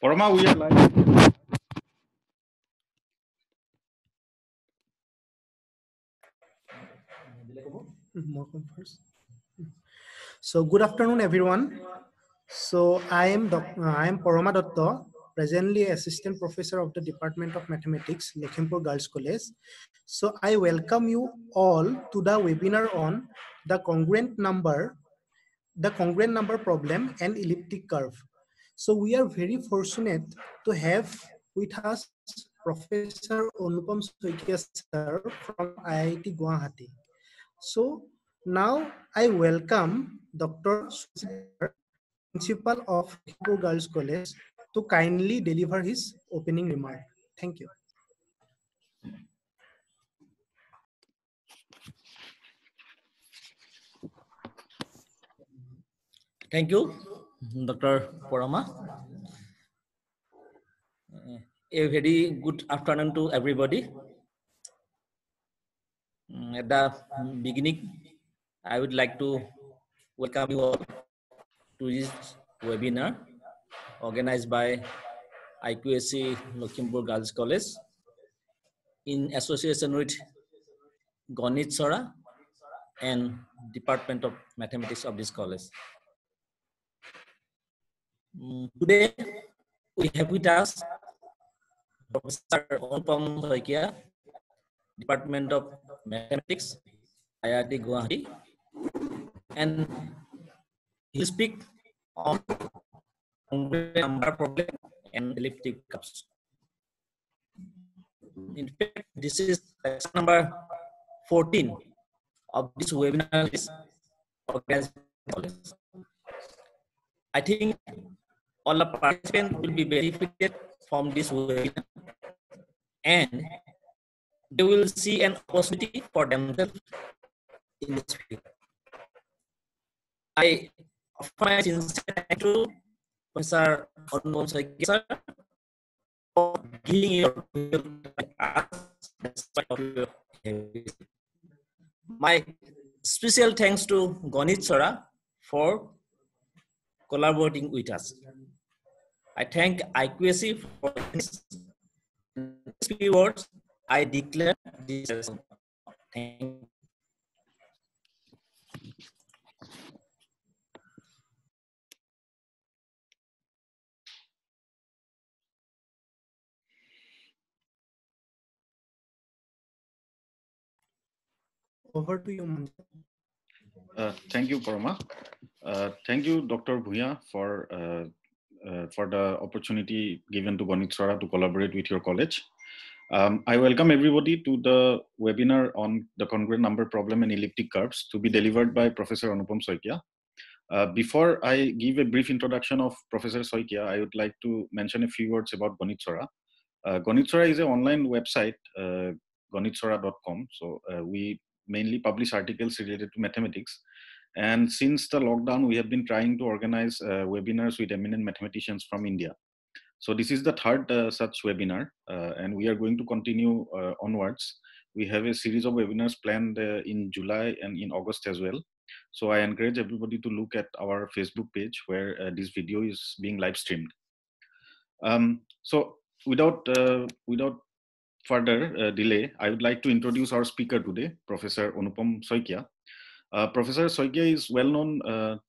Parama, we are live. So good afternoon, everyone. So I am Parama Datta, presently Assistant Professor of the Department of Mathematics, Lakhimpur Girls College. So I welcome you all to the webinar on the congruent number problem and elliptic curve. So we are very fortunate to have with us Professor Anupam Soikia sir from IIT Guwahati. So now I welcome Dr. Sushil, Principal of Lakhimpur Girls College, to kindly deliver his opening remark. Thank you. Thank you, Dr. Parama. A very good afternoon to everybody. At the beginning, I would like to welcome you all to this webinar organized by IQAC Lakhimpur Girls College in association with Ganit Sora and Department of Mathematics of this college. Today, we have with us Professor Anupam Soikia, Department of Mathematics, IIT Guwahati, and he'll speak on number problem and elliptic curves. In fact, this is lesson number 14 of this webinar is organized. I think all the participants will be benefited from this webinar and they will see an opportunity for themselves in this field. I offer my sincere thanks to Professor Anupam Soikia sir for giving your my special thanks to Ganit Sora for collaborating with us. I thank IQAC for this. Few words I declare this. Thank you. Over to you, Manja. Thank you, Parama. Thank you, Dr. Bhuya, for the opportunity given to Ganit Sora to collaborate with your college. I welcome everybody to the webinar on the congruent number problem and elliptic curves to be delivered by Professor Anupam Soikia. Before I give a brief introduction of Professor Soikia, I would like to mention a few words about Ganit Sora. Ganit Sora is an online website, ganitsora.com. So we mainly publish articles related to mathematics. And since the lockdown, we have been trying to organize webinars with eminent mathematicians from India. So this is the third such webinar, and we are going to continue onwards. We have a series of webinars planned in July and in August as well. So I encourage everybody to look at our Facebook page where this video is being live streamed. So without further delay, I would like to introduce our speaker today, Professor Anupam Soikia. Professor Soikia is well known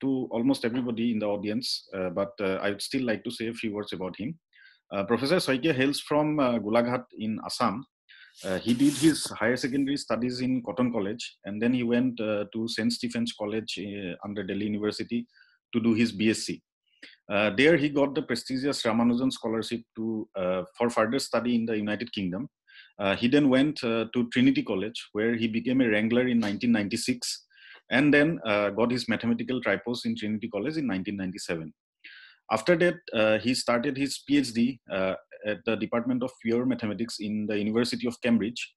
to almost everybody in the audience, but I would still like to say a few words about him. Professor Soikia hails from Golaghat in Assam. He did his higher secondary studies in Cotton College, and then he went to St. Stephen's College under Delhi University to do his BSc. There he got the prestigious Ramanujan Scholarship for further study in the United Kingdom. He then went to Trinity College, where he became a Wrangler in 1996, and then got his mathematical tripos in Trinity College in 1997. After that, he started his PhD at the Department of Pure Mathematics in the University of Cambridge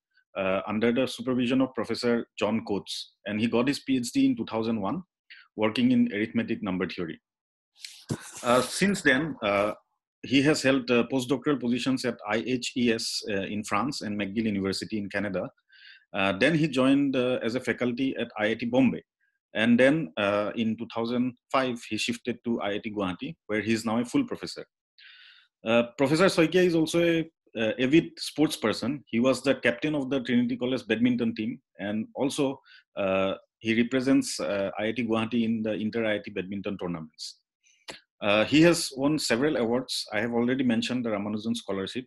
under the supervision of Professor John Coates, and he got his PhD in 2001, working in arithmetic number theory. Since then, he has held postdoctoral positions at IHES in France and McGill University in Canada. Then he joined as a faculty at IIT Bombay. And then in 2005, he shifted to IIT Guwahati, where he is now a full professor. Professor Soikia is also a avid sports person. He was the captain of the Trinity College badminton team, and also he represents IIT Guwahati in the inter-IIT badminton tournaments. He has won several awards. I have already mentioned the Ramanujan Scholarship.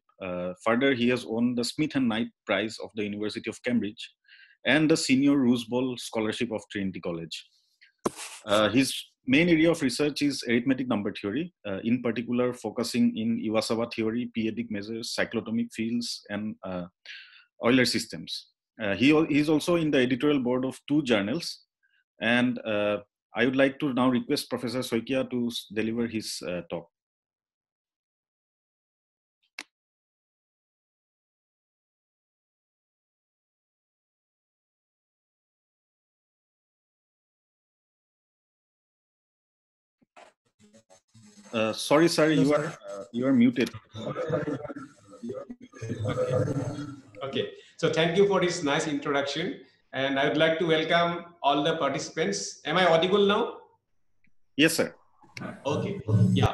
Further, he has won the Smith and Knight Prize of the University of Cambridge and the Senior Roose Bowl Scholarship of Trinity College. His main area of research is arithmetic number theory, in particular focusing in Iwasawa theory, p-adic measures, cyclotomic fields, and Euler systems. He is also in the editorial board of 2 journals, and I would like to now request Professor Soikia to deliver his talk. Sorry, sir, Hello, you are muted. Okay, so thank you for this nice introduction, and I would like to welcome all the participants. Am I audible now? Yes, sir. Okay, yeah.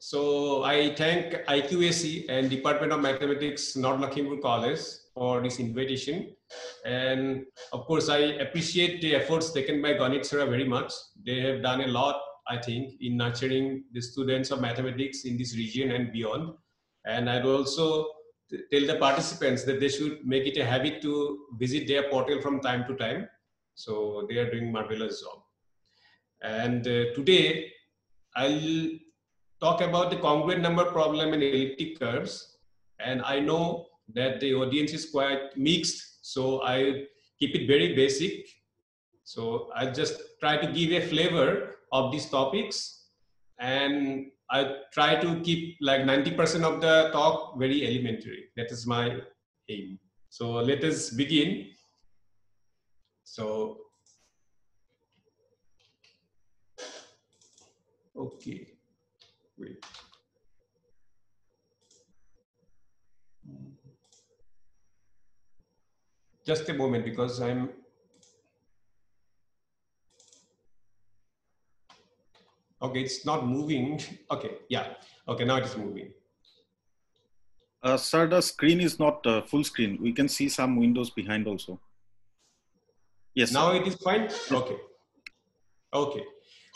So I thank IQAC and Department of Mathematics, North Lakhimpur College for this invitation. And of course, I appreciate the efforts taken by Ganit Sara very much. They have done a lot, I think, in nurturing the students of mathematics in this region and beyond. And I'd also tell the participants that they should make it a habit to visit their portal from time to time. So they are doing marvelous job. And today, I'll talk about the congruent number problem and elliptic curves. And I know that the audience is quite mixed, so I keep it very basic. So I'll just try to give a flavor of these topics, and I try to keep like 90% of the talk very elementary. That is my aim. So let us begin. So, okay. Wait. Just a moment, because I'm. Okay, it's not moving. Okay, yeah. Okay, now it is moving. Sir, the screen is not full screen. We can see some windows behind also. Yes. Now sir. it is fine? Okay. Okay,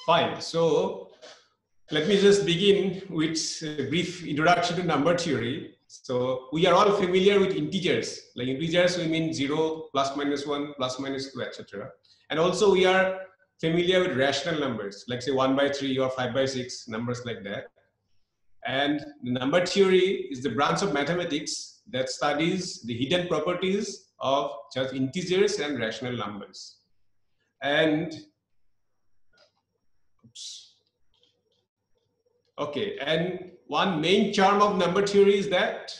fine. So let me just begin with a brief introduction to number theory. So we are all familiar with integers. Like integers, we mean 0, plus minus 1, plus minus 2, etc. And also we are familiar with rational numbers, like say 1 by 3 or 5 by 6, numbers like that. And the number theory is the branch of mathematics that studies the hidden properties of just integers and rational numbers. And okay, and one main charm of number theory is that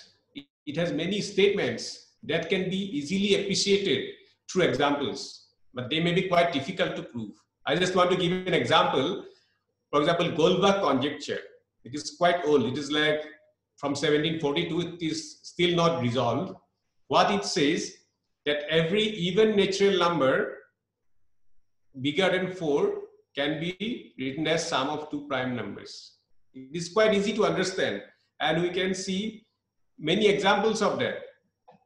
it has many statements that can be easily appreciated through examples, but they may be quite difficult to prove. I just want to give you an example. For example, Goldbach conjecture. It is quite old. It is like from 1742. It is still not resolved. What it says that every even natural number bigger than 4 can be written as sum of 2 prime numbers. It is quite easy to understand, and we can see many examples of that.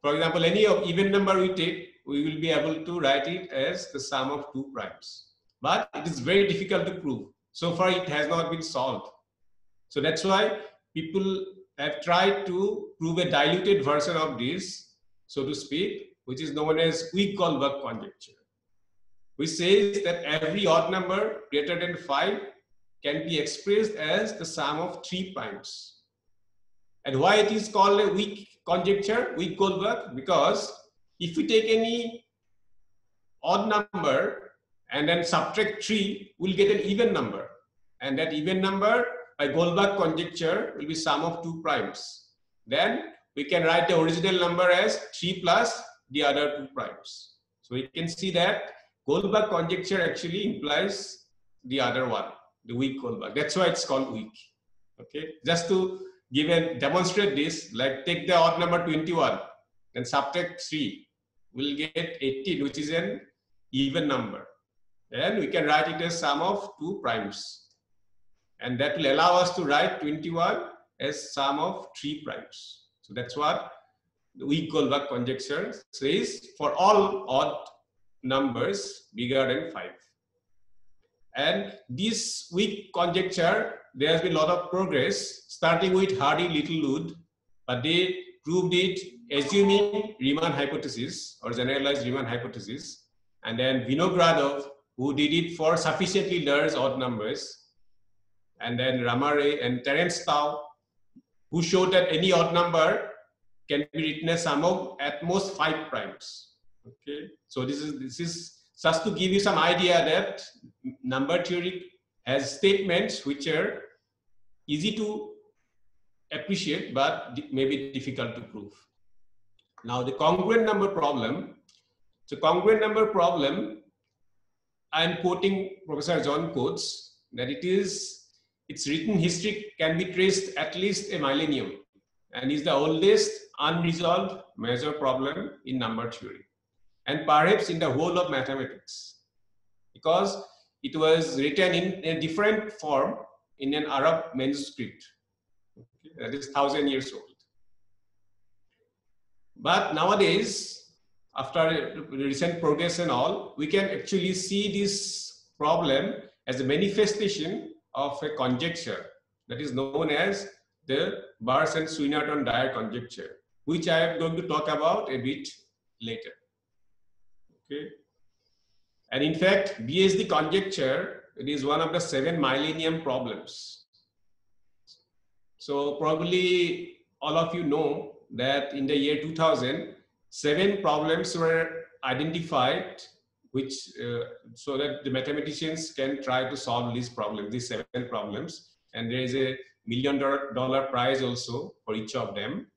For example, any of even number we take, we will be able to write it as the sum of 2 primes. But it is very difficult to prove. So far, it has not been solved. So that's why people have tried to prove a diluted version of this, so to speak, which is known as weak Goldbach conjecture, which says that every odd number greater than 5 can be expressed as the sum of 3 primes. And why it is called a weak conjecture, weak Goldbach? Because if we take any odd number and then subtract 3, we'll get an even number. And that even number by Goldbach conjecture will be sum of 2 primes. Then we can write the original number as 3 plus the other 2 primes. So we can see that Goldbach conjecture actually implies the other one, the weak Goldbach. That's why it's called weak. Okay, just to give and demonstrate this, like take the odd number 21 and subtract 3, we'll get 18, which is an even number. And we can write it as sum of 2 primes. And that will allow us to write 21 as sum of 3 primes. So that's what the weak-Goldbach conjecture says for all odd numbers bigger than 5. And this weak conjecture, there has been a lot of progress, starting with Hardy Littlewood, but they proved it assuming Riemann hypothesis or generalized Riemann hypothesis, and then Vinogradov, who did it for sufficiently large odd numbers, and then Ramare and Terence Tao, who showed that any odd number can be written as sum of at most 5 primes. Okay, so this is just to give you some idea that number theory has statements which are easy to appreciate, but maybe difficult to prove. Now the congruent number problem. So congruent number problem, I'm quoting Professor John Coates, that its written history can be traced at least a millennium and is the oldest unresolved major problem in number theory, and perhaps in the whole of mathematics, because it was written in a different form in an Arab manuscript, okay, that is 1,000 years old. But nowadays, after recent progress and all, we can actually see this problem as a manifestation of a conjecture that is known as the Bars and Swinnerton-Dyer conjecture, which I am going to talk about a bit later. Okay. And in fact, BSD conjecture, it is one of the 7 millennium problems. So probably all of you know that in the year 2000, 7 problems were identified, which so that the mathematicians can try to solve these problems, these 7 problems, and there is a $1 million prize also for each of them.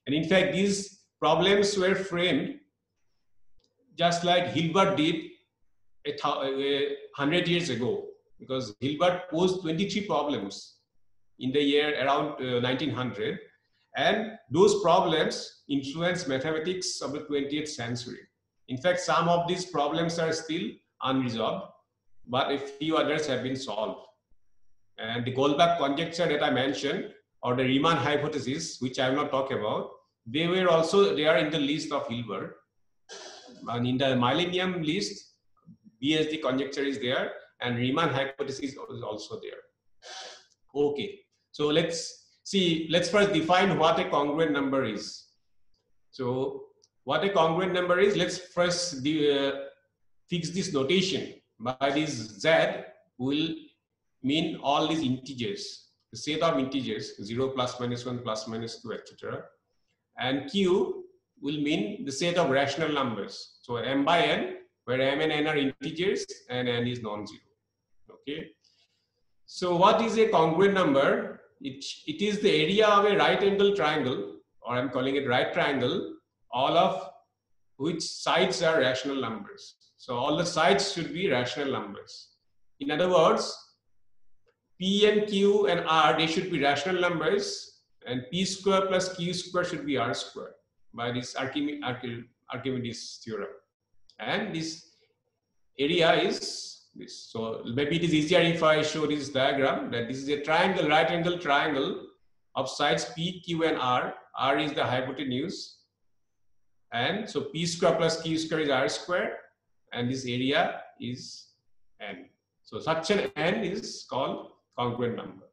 And in fact, these problems were framed just like Hilbert did 100 years ago, because Hilbert posed 23 problems in the year around 1900. And those problems influence mathematics of the 20th century. In fact, some of these problems are still unresolved, but a few others have been solved. And the Goldbach conjecture that I mentioned, or the Riemann hypothesis, which I will not talk about, they are in the list of Hilbert. And in the millennium list, BSD conjecture is there, and Riemann hypothesis is also there. Okay, so let's first define what a congruent number is. So what a congruent number is, let's first fix this notation. By this Z will mean all these integers, the set of integers, 0, plus, minus 1, plus, minus 2, etc. And Q will mean the set of rational numbers. So M by N, where M and N are integers and N is non-zero. Okay. So what is a congruent number? It is the area of a right angle triangle, or I'm calling it right triangle, all of which sides are rational numbers. So all the sides should be rational numbers. In other words, P and Q and R, they should be rational numbers, and P square plus Q square should be R square by this Archimedes theorem. And this area is this. So maybe it is easier if I show this diagram, that this is a triangle, right angle triangle of sides P, Q, and R. R is the hypotenuse. And so P square plus Q square is R square, and this area is N. So such an N is called congruent number.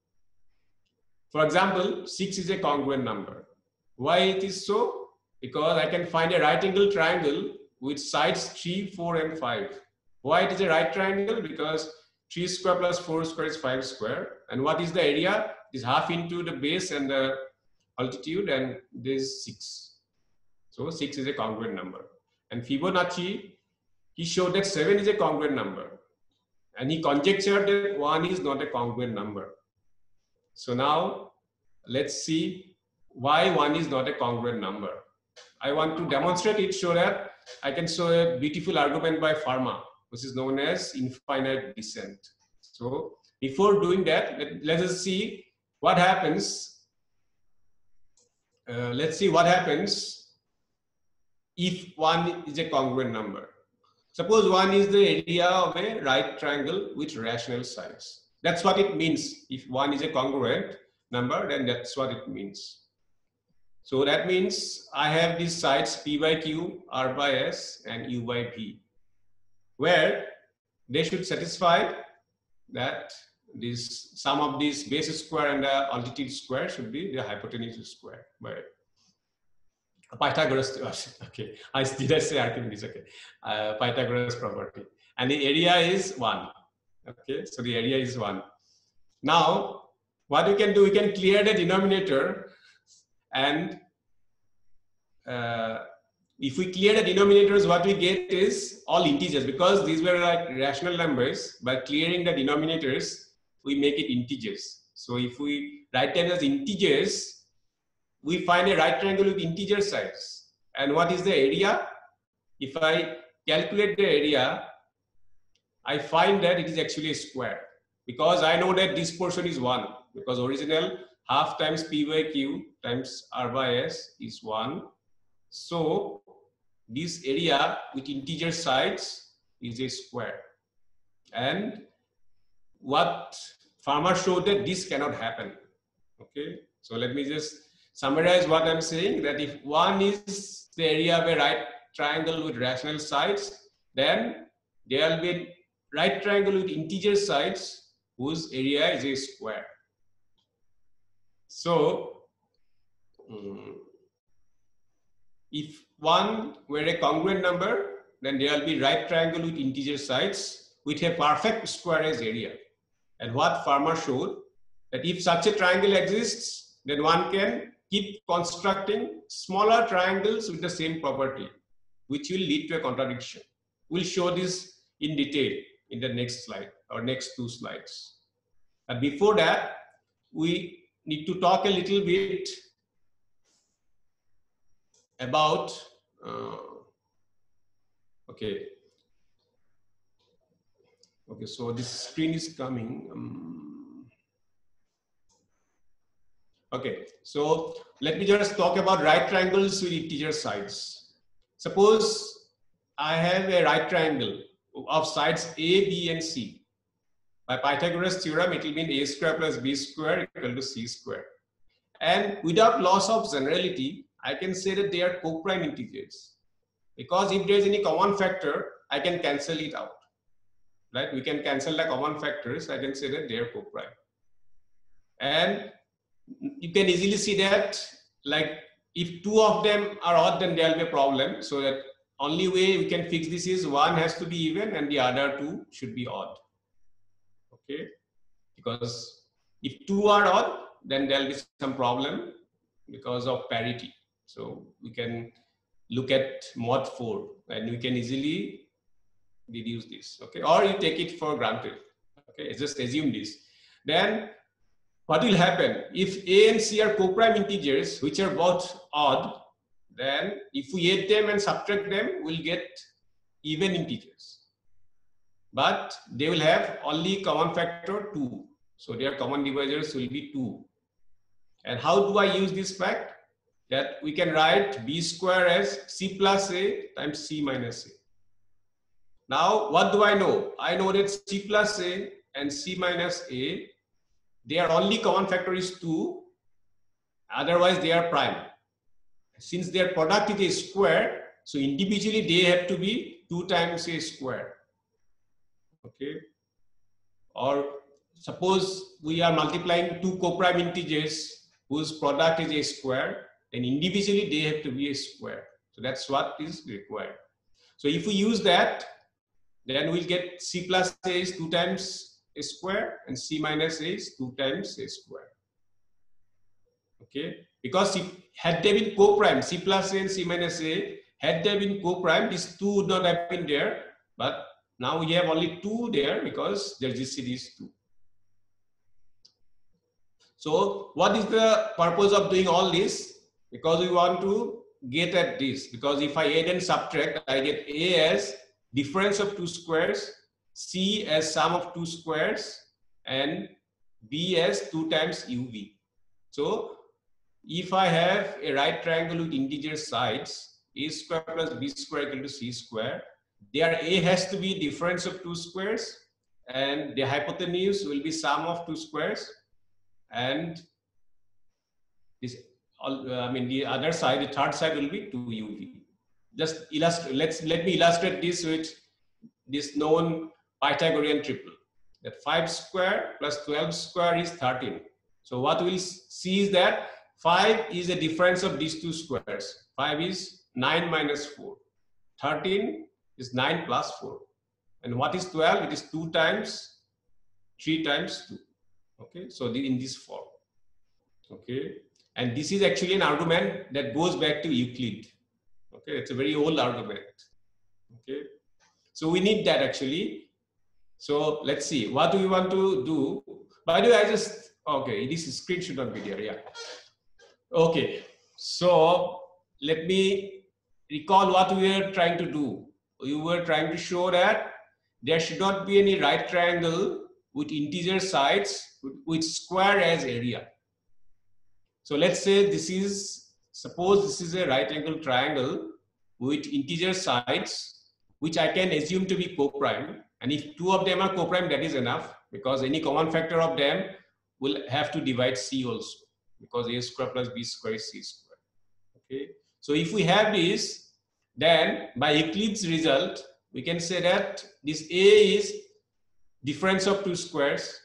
For example, 6 is a congruent number. Why it is so? Because I can find a right angle triangle with sides 3, 4, and 5. Why it is a right triangle? Because 3 square plus 4 square is 5 square. And what is the area? It is half into the base and the altitude, and this is 6. So 6 is a congruent number. And Fibonacci, he showed that 7 is a congruent number. And he conjectured that 1 is not a congruent number. So now let's see why 1 is not a congruent number. I want to demonstrate it so that I can show a beautiful argument by Fermat, which is known as infinite descent. So before doing that, let us see what happens. Let's see what happens if 1 is a congruent number. Suppose 1 is the area of a right triangle with rational sides. That's what it means if 1 is a congruent. number, then that's what it means. So that means I have these sides P by Q, R by S, and U by V, where they should satisfy that this sum of this base square and the altitude square should be the hypotenuse square by Pythagoras. Okay, did I say Archimedes? Okay, Pythagoras property, and the area is 1. Okay, so the area is 1. Now, what we can do, we can clear the denominator, and if we clear the denominators, what we get is all integers, because these were like rational numbers. By clearing the denominators, we make it integers. So if we write them as integers, we find a right triangle with integer sides. And what is the area? If I calculate the area, I find that it is actually a square, because I know that this portion is 1, because original half times P by Q times R by S is 1. So this area with integer sides is a square. And what Farmer showed that this cannot happen. Okay, so let me just summarize what I'm saying, that if 1 is the area of a right triangle with rational sides, then there will be a right triangle with integer sides whose area is a square. So if 1 were a congruent number, then there will be right triangle with integer sides with a perfect square as area. And what Farmer showed, that if such a triangle exists, then one can keep constructing smaller triangles with the same property, which will lead to a contradiction. We'll show this in detail in the next slide or next 2 slides. But before that, we need to talk a little bit about, okay, so this screen is coming. Okay, so let me just talk about right triangles with integer sides. Suppose I have a right triangle of sides A, B, and C. By Pythagoras theorem, it will mean A square plus B square equal to C square. And without loss of generality, I can say that they are co-prime integers. Because if there is any common factor, I can cancel it out. Right? We can cancel the common factors. I can say that they are co-prime. And you can easily see that, like, if 2 of them are odd, then there will be a problem. So that only way we can fix this is one has to be even and the other 2 should be odd. Okay, because if 2 are odd, then there will be some problem because of parity. So we can look at mod 4 and we can easily deduce this. Okay, or you take it for granted. Okay, just assume this. Then what will happen if A and C are co-prime integers which are both odd? Then if we add them and subtract them, we'll get even integers. But they will have only common factor 2. So their common divisors will be 2. And how do I use this fact? That we can write B square as C plus A times C minus A. Now, what do I know? I know that C plus A and C minus A, their only common factor is 2. Otherwise, they are prime. Since their product is a square, so individually they have to be 2 times a square. Okay, or suppose we are multiplying 2 co-prime integers whose product is a square, then individually they have to be a square. So that's what is required. So if we use that, then we'll get C plus A is 2 times a square and C minus A is 2 times a square. Okay, because if had they been co-prime, C plus A and C minus A, had they been co-prime, these 2 would not have been there, but now we have only 2 there because their GCD is 2. So what is the purpose of doing all this? Because we want to get at this. Because if I add and subtract, I get A as difference of 2 squares, C as sum of 2 squares, and B as 2 times UV. So if I have a right triangle with integer sides, A square plus B square equal to C square, there A has to be difference of 2 squares and the hypotenuse will be sum of 2 squares and this, I mean, the other side, the third side will be 2uv. Just illustrate, let me illustrate this with this known Pythagorean triple. That 5 square plus 12 square is 13. So what we'll see is that 5 is the difference of these two squares. 5 is 9 minus 4. 13 is 9 plus 4. And what is 12? It is 2 times 3 times 2. Okay, so in this form. Okay, and this is actually an argument that goes back to Euclid. Okay, it's a very old argument. Okay, so we need that actually. So let's see, what do we want to do? By the way, okay, this screen should not be there, yeah. Okay, so let me recall what we were trying to do. We were trying to show that there should not be any right triangle with integer sides with square as area. So let's say suppose this is a right angle triangle with integer sides, which I can assume to be co-prime. And if two of them are co-prime, that is enough, because any common factor of them will have to divide C also, because A square plus B square is C square. Okay. So if we have this, then by Euclid's result, we can say that this A is difference of two squares,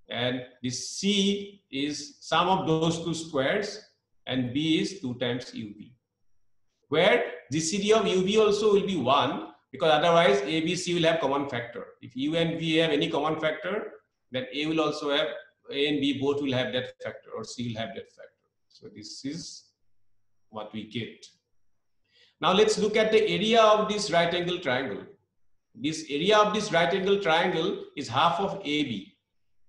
and this C is sum of those two squares, and B is 2 times UV. Where GCD of UV also will be 1, because otherwise A, B, C will have common factor. If U and V have any common factor, then A will also have, A and B both will have that factor, or C will have that factor. So this is what we get. Now let's look at the area of this right angle triangle. This area of this right angle triangle is half of AB.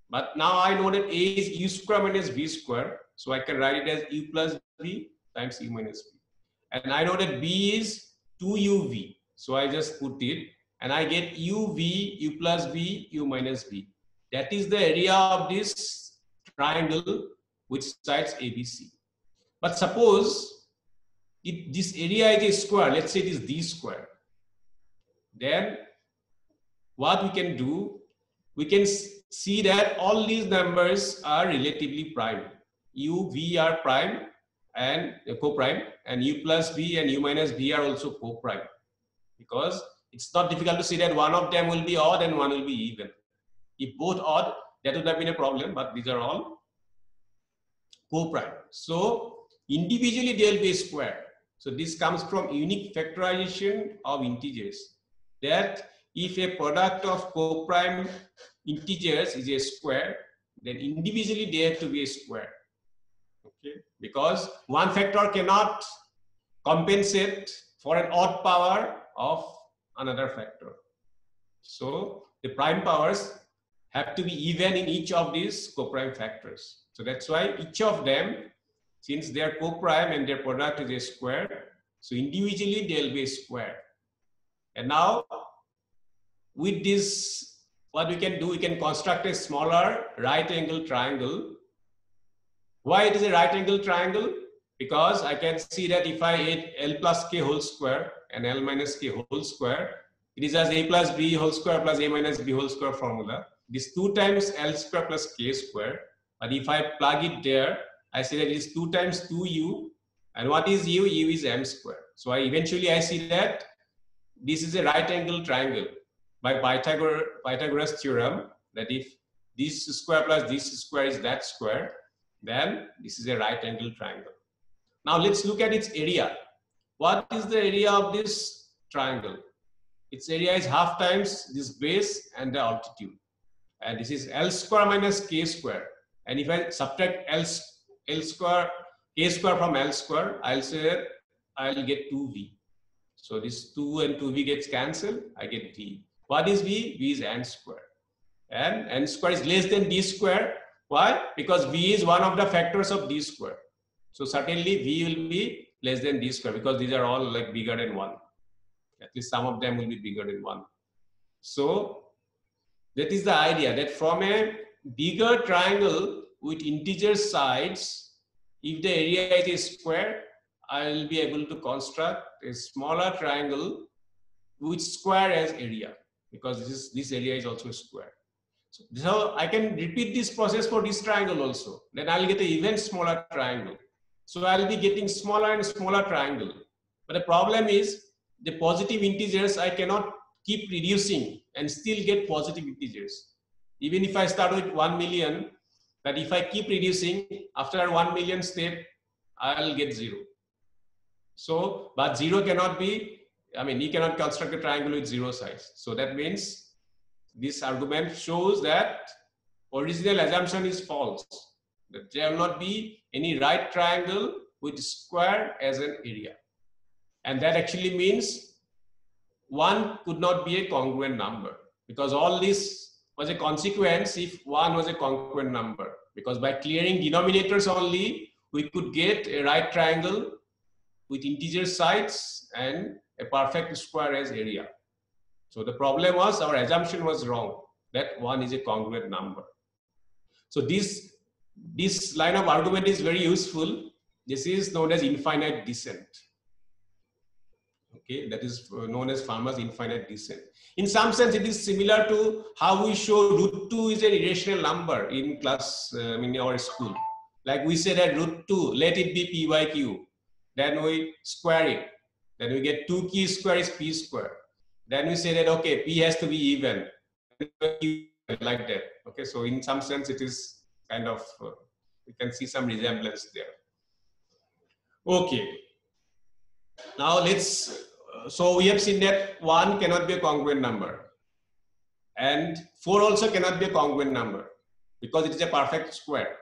But now I know that A is U square minus V square. So I can write it as U plus V times U minus V. And I know that B is 2UV. So I just put it and I get UV, U plus V, U minus V. That is the area of this triangle with sides ABC. But suppose this area is a square, let's say it is D square. Then what we can do, we can see that all these numbers are relatively prime. U, V are prime and co-prime, and U plus V and U minus V are also co-prime. Because it's not difficult to see that one of them will be odd and one will be even. If both odd, that would have been a problem, but these are all co-prime. So individually they will be a square. So this comes from unique factorization of integers, that if a product of co-prime integers is a square, then individually they have to be a square. Okay, because one factor cannot compensate for an odd power of another factor. So the prime powers have to be even in each of these co-prime factors. So that's why each of them, since they are co-prime and their product is a square, so individually they'll be a square. And now with this, what we can do, we can construct a smaller right angle triangle. Why it is a right angle triangle? Because I can see that if I add L plus K whole square and L minus K whole square, it is as A plus B whole square plus A minus B whole square formula. This 2 times L square plus K square. But if I plug it there, I say that it is 2 times 2U. And what is U? U is M square. So I see that this is a right angle triangle by Pythagoras theorem, that if this square plus this square is that square, then this is a right angle triangle. Now let's look at its area. What is the area of this triangle? Its area is half times this base and the altitude. And this is L square minus K square. And if I subtract L square, K square from L square, I'll say I'll get 2V. So this 2 and 2V gets cancelled, I get V. What is V? V is N square. And N square is less than D square. Why? Because V is one of the factors of D square. So certainly V will be less than D square, because these are all like bigger than 1. At least some of them will be bigger than 1. So that is the idea, that from a bigger triangle with integer sides, if the area is a square, I will be able to construct a smaller triangle with square as area, because this area is also a square. So I can repeat this process for this triangle also. Then I'll get an even smaller triangle. So I'll be getting smaller and smaller triangle. But the problem is the positive integers I cannot keep reducing and still get positive integers. Even if I start with 1 million, but if I keep reducing, after 1 million step, I'll get 0. So, but 0 cannot be, I mean, you cannot construct a triangle with 0 sides. So that means this argument shows that original assumption is false. That there will not be any right triangle with square as an area. And that actually means 1 could not be a congruent number, because all this was a consequence if 1 was a congruent number. Because by clearing denominators only, we could get a right triangle with integer sides and a perfect square as area. So the problem was our assumption was wrong, that 1 is a congruent number. So this line of argument is very useful. This is known as infinite descent. Okay, that is known as Fermat's infinite descent. In some sense, it is similar to how we show root 2 is an irrational number in class, in our school. Like we say that root 2, let it be p by q. Then we square it. Then we get 2q square is p square. Then we say that, okay, p has to be even. Like that. Okay, so in some sense, it is kind of, you can see some resemblance there. Okay. Now let's, so we have seen that 1 cannot be a congruent number. And 4 also cannot be a congruent number because it is a perfect square.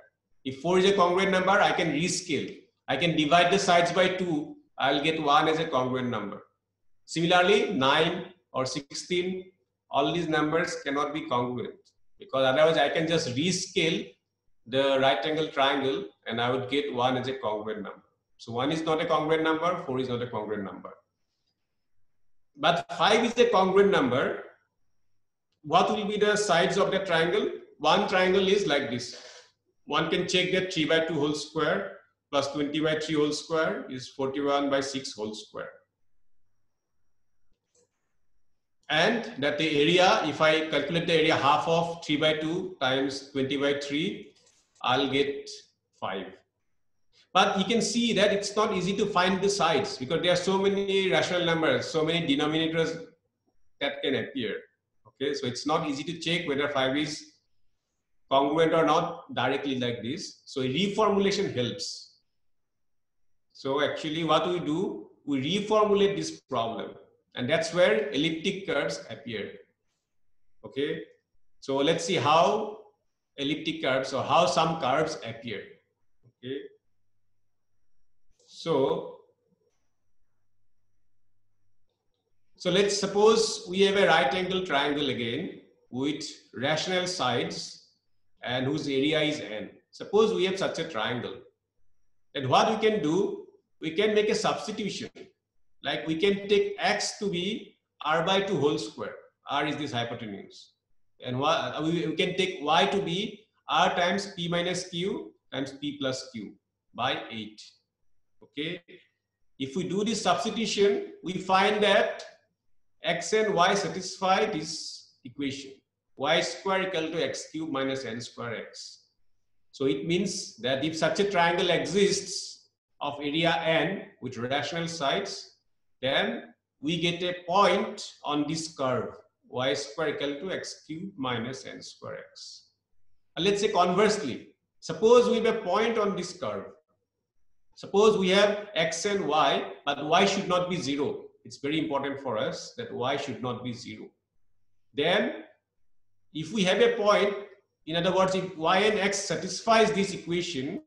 If 4 is a congruent number, I can rescale. I can divide the sides by 2. I'll get 1 as a congruent number. Similarly, 9 or 16, all these numbers cannot be congruent because otherwise I can just rescale the right angle triangle and I would get 1 as a congruent number. So 1 is not a congruent number, 4 is not a congruent number. But 5 is a congruent number. What will be the sides of the triangle? One triangle is like this. One can check that 3 by 2 whole square plus 20 by 3 whole square is 41 by 6 whole square. And that the area, if I calculate the area half of 3 by 2 times 20 by 3, I'll get 5. But you can see that it's not easy to find the sides because there are so many rational numbers, so many denominators that can appear. Okay, so it's not easy to check whether 5 is congruent or not directly like this. So reformulation helps. So actually what we do, we reformulate this problem. And that's where elliptic curves appear. Okay, so let's see how elliptic curves or how some curves appear. Okay, so let's suppose we have a right angle triangle again with rational sides and whose area is n. Suppose we have such a triangle. And what we can do, we can make a substitution. Like we can take x to be r by 2 whole square. R is this hypotenuse. And we can take y to be r times p minus q times p plus q by 8. Okay. If we do this substitution, we find that x and y satisfy this equation. Y square equal to x cube minus n square x. So it means that if such a triangle exists of area n with rational sides, then we get a point on this curve, y square equal to x cube minus n square x. And let's say conversely, suppose we have a point on this curve. Suppose we have x and y, but y should not be 0. It's very important for us that y should not be 0. Then, if we have a point, in other words, if y and x satisfies this equation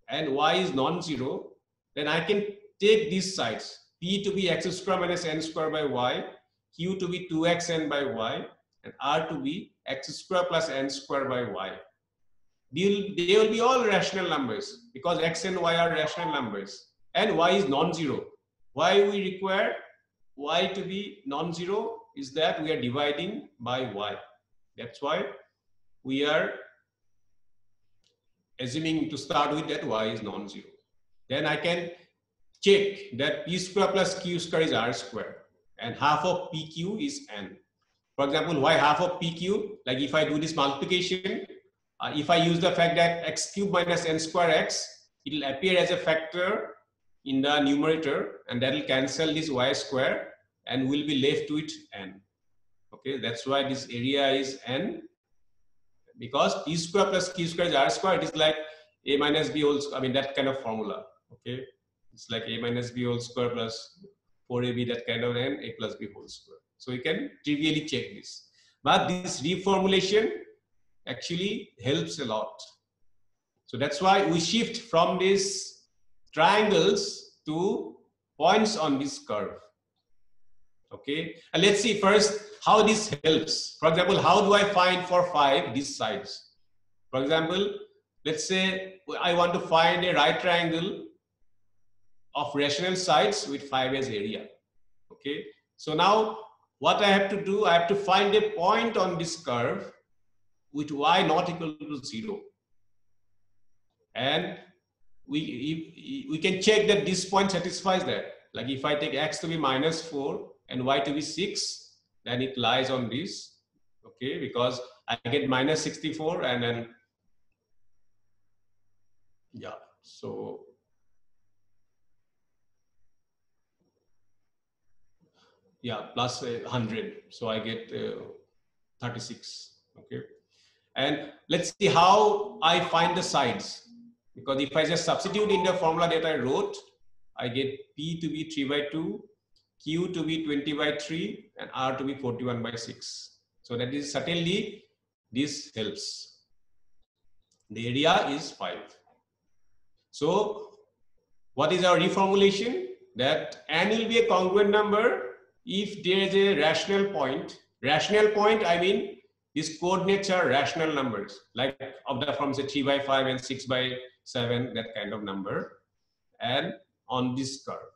and y is non-zero, then I can take these sides. P to be x square minus n square by y, q to be 2xn by y, and r to be x square plus n square by y. They will be all rational numbers because x and y are rational numbers and y is non-zero. Why we require y to be non-zero is that we are dividing by y. That's why we are assuming to start with that y is non-zero. Then I can check that p square plus q square is r square and half of pq is n. For example, why half of pq? Like if I do this multiplication, if I use the fact that x cube minus n square x, it will appear as a factor in the numerator, and that will cancel this y square and will be left with n. Okay, that's why this area is n, because p square plus q square is r square. It is like a minus b whole square. I mean, that kind of formula. Okay, it's like a minus b whole square plus 4ab, that kind of, and a plus b whole square. So you can trivially check this. But this reformulation actually helps a lot. So that's why we shift from these triangles to points on this curve. Okay, and let's see first how this helps. For example, how do I find for 5 these sides? For example, let's say I want to find a right triangle of rational sides with 5 as area. Okay, so now what I have to do, I have to find a point on this curve with y not equal to 0. And we can check that this point satisfies that. Like if I take x to be -4 and y to be 6, then it lies on this. Okay, because I get -64 and then, yeah, so yeah, plus 100. So I get 36. Okay, and let's see how I find the sides. Because if I just substitute in the formula that I wrote, I get P to be 3/2, Q to be 20/3, and R to be 41/6. So that is certainly, this helps. The area is 5. So what is our reformulation? That n will be a congruent number if there is a rational point. Rational point, I mean, these coordinates are rational numbers, like of the form say 3/5 and 6/7, that kind of number, and on this curve.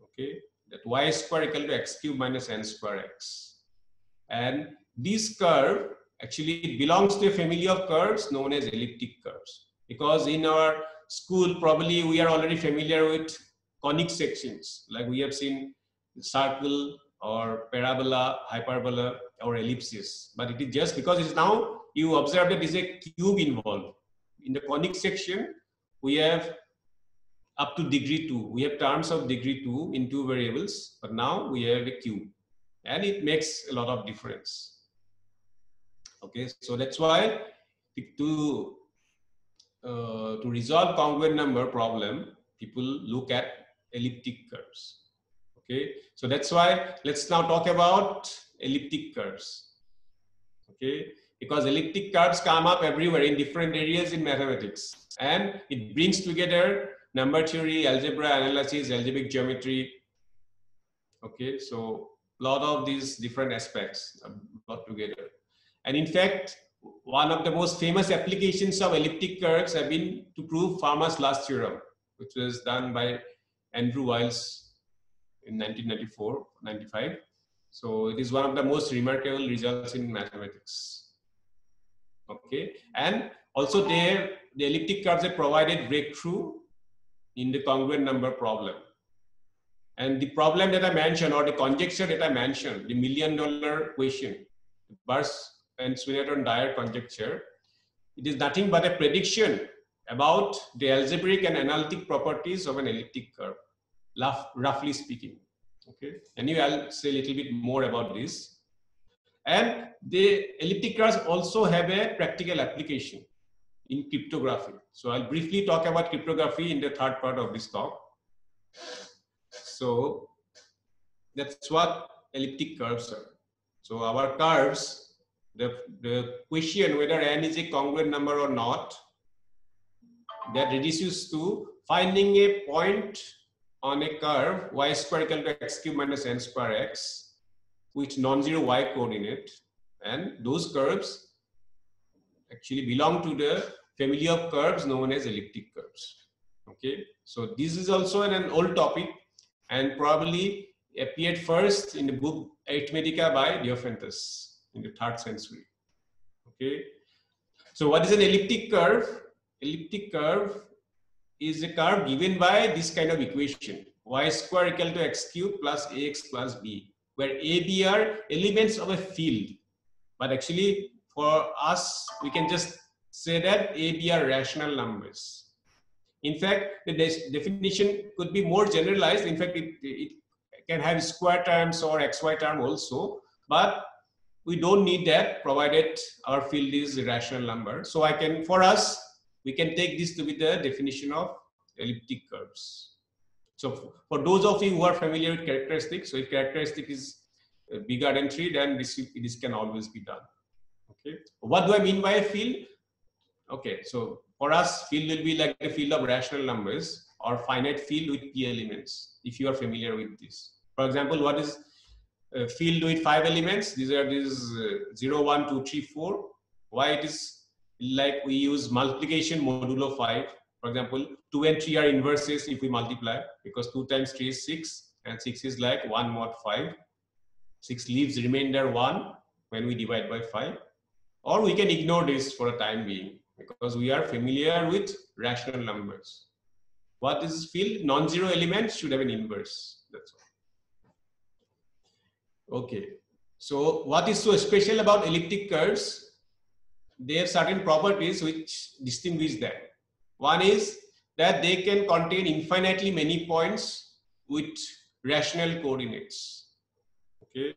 Okay, that y square equal to x cube minus n square x. And this curve actually belongs to a family of curves known as elliptic curves. Because in our school, probably we are already familiar with conic sections, like we have seen circle or parabola, hyperbola, or ellipsis. But it is just because it's now you observe that there is a cube involved. In the conic section, we have up to degree 2. We have terms of degree 2 in 2 variables, but now we have a cube, and it makes a lot of difference. Okay, so that's why to resolve congruent number problem, people look at elliptic curves. Okay, so that's why let's now talk about elliptic curves. Okay, because elliptic curves come up everywhere in different areas in mathematics, and it brings together number theory, algebra analysis, algebraic geometry. Okay, so a lot of these different aspects are brought together. And in fact, one of the most famous applications of elliptic curves have been to prove Fermat's last theorem, which was done by Andrew Wiles in 1994-95. So it is one of the most remarkable results in mathematics. Okay, and also there the elliptic curves have provided breakthrough in the congruent number problem. And the problem that I mentioned, or the conjecture that I mentioned, the $1 million question, Burse and Swinnerton-Dyer conjecture, it is nothing but a prediction about the algebraic and analytic properties of an elliptic curve, roughly speaking. Okay, anyway, I'll say a little bit more about this. And the elliptic curves also have a practical application in cryptography. So I'll briefly talk about cryptography in the third part of this talk. So that's what elliptic curves are. So our curves, the question whether n is a congruent number or not, that reduces to finding a point on a curve y square equal to x cube minus n square x with non-zero y coordinate, and those curves actually belong to the family of curves known as elliptic curves. Okay, so this is also an old topic and probably appeared first in the book Arithmetica by Diophantus in the 3rd century. Okay, so what is an elliptic curve? Elliptic curve is a curve given by this kind of equation, y square equal to x cube plus ax plus b, where a, b are elements of a field. But actually for us, we can just say that a, b are rational numbers. In fact, the definition could be more generalized. In fact, it can have square terms or XY term also, but we don't need that provided our field is a rational number. So for us, we can take this to be the definition of elliptic curves. So for those of you who are familiar with characteristics, so if characteristic is bigger than 3, then this can always be done. Okay. What do I mean by a field? Okay, so for us, field will be like the field of rational numbers or finite field with p elements, if you are familiar with this. For example, what is a field with 5 elements? These are 0, 1, 2, 3, 4. Why it is like we use multiplication modulo 5. For example, 2 and 3 are inverses if we multiply, because 2 times 3 is 6 and 6 is like 1 mod 5. 6 leaves remainder 1 when we divide by 5. Or we can ignore this for a time being, because we are familiar with rational numbers. What is field? Non-zero elements should have an inverse. That's all. Okay. So what is so special about elliptic curves? They have certain properties which distinguish them. One is that they can contain infinitely many points with rational coordinates. Okay.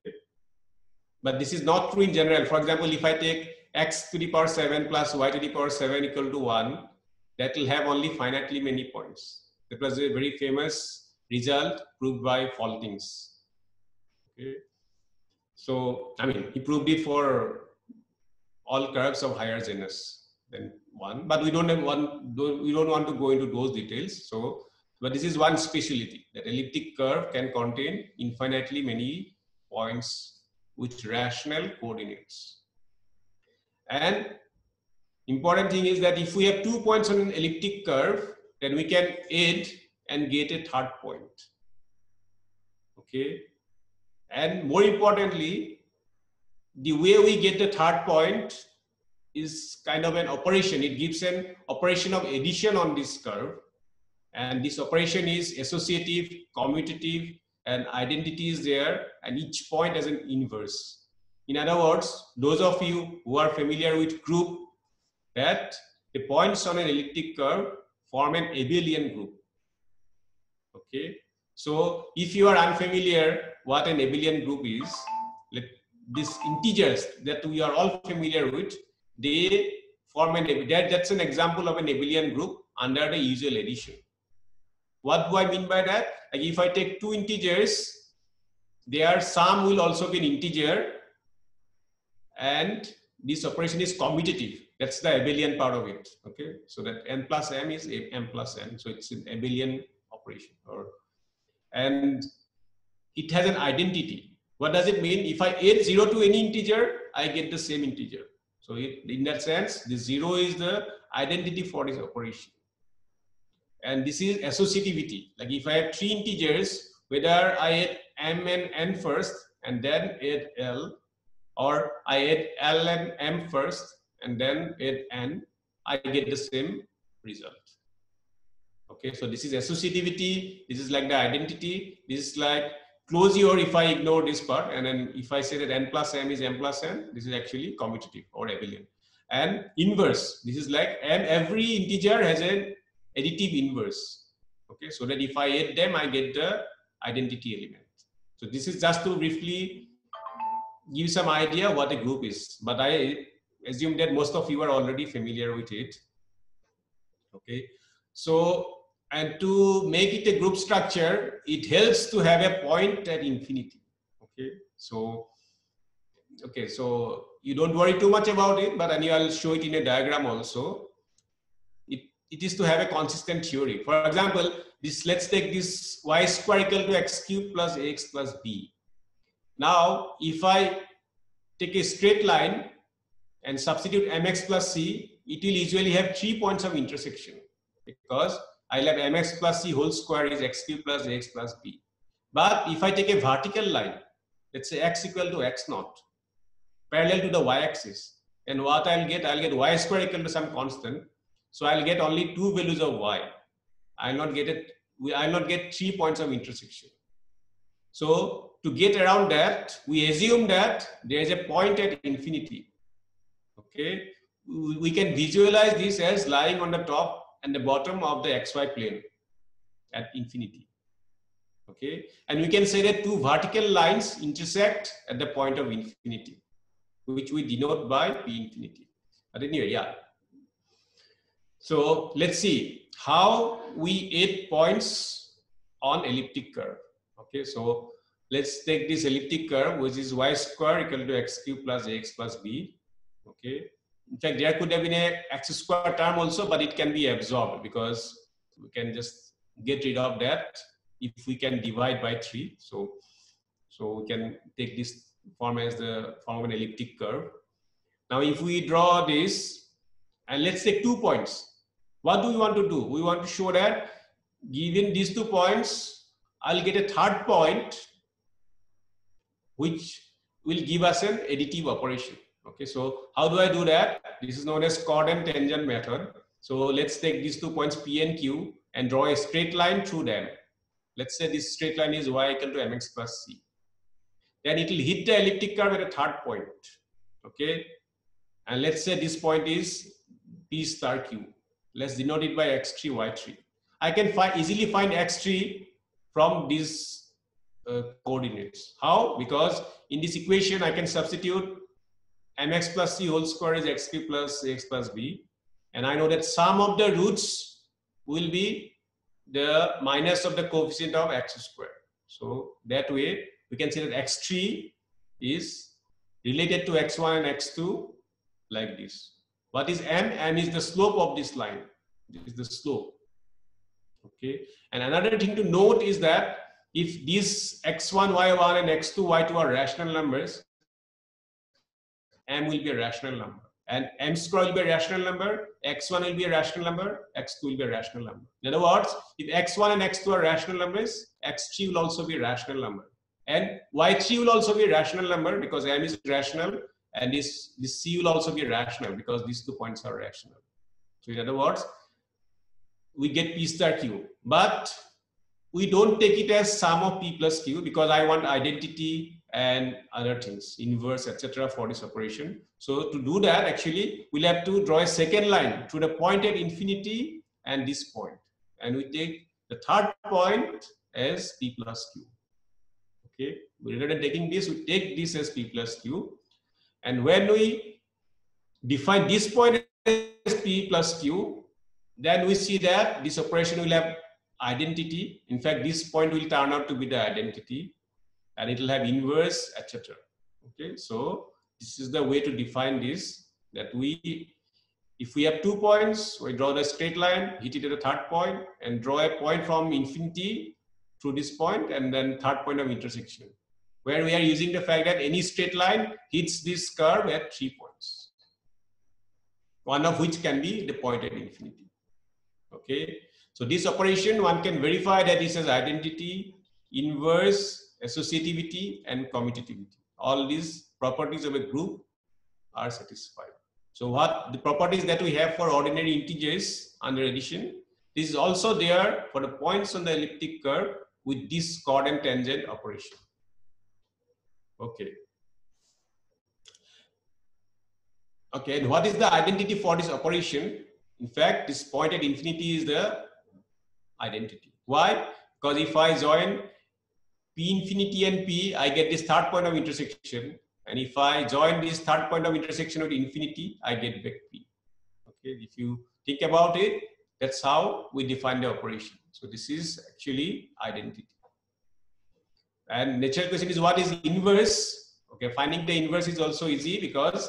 But this is not true in general. For example, if I take x to the power 7 plus y to the power 7 equal to 1, that will have only finitely many points. That was a very famous result proved by Faltings. Okay. So, I mean, he proved it for all curves of higher genus than 1, but we don't want to go into those details. So, but this is one specialty, that elliptic curve can contain infinitely many points with rational coordinates. And important thing is that if we have 2 points on an elliptic curve, then we can add and get a third point. Okay. And more importantly, the way we get the third point is kind of an operation. It gives an operation of addition on this curve. And this operation is associative, commutative, and identity is there, and each point has an inverse. In other words, those of you who are familiar with group, that the points on an elliptic curve form an abelian group. Okay. So if you are unfamiliar what an abelian group is, these integers that we are all familiar with, they form that's an example of an abelian group under the usual addition. What do I mean by that? Like if I take 2 integers, their sum will also be an integer, and this operation is commutative. That's the abelian part of it. Okay, so that n plus m is m plus n, so it's an abelian operation. And it has an identity. What does it mean? If I add 0 to any integer, I get the same integer. So in that sense, the 0 is the identity for this operation. And this is associativity. Like if I have 3 integers, whether I add m and n first and then add l, or I add l and m first and then add n, I get the same result. Okay, so this is associativity. This is like the identity. This is like closure if I ignore this part, and then if I say that n plus m is m plus n, this is actually commutative or abelian. And inverse, this is like every integer has an additive inverse. Okay, so that if I add them, I get the identity element. So this is just to briefly give some idea what a group is, but I assume that most of you are already familiar with it. Okay, so and to make it a group structure, it helps to have a point at infinity. Okay, so you don't worry too much about it, but then I'll show it in a diagram also. It is to have a consistent theory. For example, let's take this y square equal to x cube plus ax plus b. Now, if I take a straight line and substitute mx plus c, it will usually have 3 points of intersection, because I'll have mx plus c whole square is x cube plus ax plus b. But if I take a vertical line, let's say x equal to x naught, parallel to the y-axis, and what I'll get y square equal to some constant. So I'll get only 2 values of y. I'll not get 3 points of intersection. So to get around that, we assume that there is a point at infinity. Okay, we can visualize this as lying on the top and the bottom of the xy plane at infinity. Okay, and we can say that two vertical lines intersect at the point of infinity, which we denote by p infinity. But anyway, yeah. So let's see how we add points on elliptic curve. Okay, so let's take this elliptic curve, which is y square equal to x cube plus ax plus b. Okay, in fact, there could have been a x square term also, but it can be absorbed because we can just get rid of that if we can divide by 3. So we can take this form as the form of an elliptic curve. Now, if we draw this, and let's take 2 points. What do we want to do? We want to show that given these 2 points, I'll get a third point, which will give us an additive operation. Okay, so how do I do that? This is known as chord and tangent method. So let's take these 2 points P and Q and draw a straight line through them. Let's say this straight line is y equal to mx plus c. Then it will hit the elliptic curve at a third point. Okay, and let's say this point is P star Q. Let's denote it by x3, y3. I can easily find x3 from these coordinates. How? Because in this equation, I can substitute mx plus c whole square is xp plus ax plus b. And I know that sum of the roots will be the minus of the coefficient of x square. So that way, we can say that x3 is related to x1 and x2 like this. What is m? M is the slope of this line. This is the slope. Okay. And another thing to note is that if these x1, y1 and x2, y2 are rational numbers, m will be a rational number. And m square will be a rational number, x1 will be a rational number, x2 will be a rational number. In other words, if x1 and x2 are rational numbers, x3 will also be a rational number. And y3 will also be a rational number because m is rational, and this c will also be rational because these 2 points are rational. So in other words, we get p star q, but we don't take it as sum of p plus q because I want identity and other things, inverse, etc. for this operation. So to do that, actually, we'll have to draw a second line through the point at infinity and this point. And we take the third point as p plus q. Okay, rather than taking this, we take this as p plus q. And when we define this point as p plus q, then we see that this operation will have identity. In fact, this point will turn out to be the identity, and it will have inverse, etc. Okay, so this is the way to define this, that if we have 2 points, we draw the straight line, hit it at the third point, and draw a point from infinity through this point, and then third point of intersection, where we are using the fact that any straight line hits this curve at 3 points, one of which can be the point at infinity. Okay, so this operation, one can verify that this has identity, inverse, associativity, and commutativity. All these properties of a group are satisfied. So what the properties that we have for ordinary integers under addition, this is also there for the points on the elliptic curve with this chord and tangent operation. Okay. Okay, and what is the identity for this operation? In fact, this point at infinity is the identity. Why? Because if I join p infinity and p, I get this third point of intersection. And if I join this third point of intersection with infinity, I get back p. Okay, if you think about it, that's how we define the operation. So this is actually identity. And natural question is, what is inverse? Okay, finding the inverse is also easy because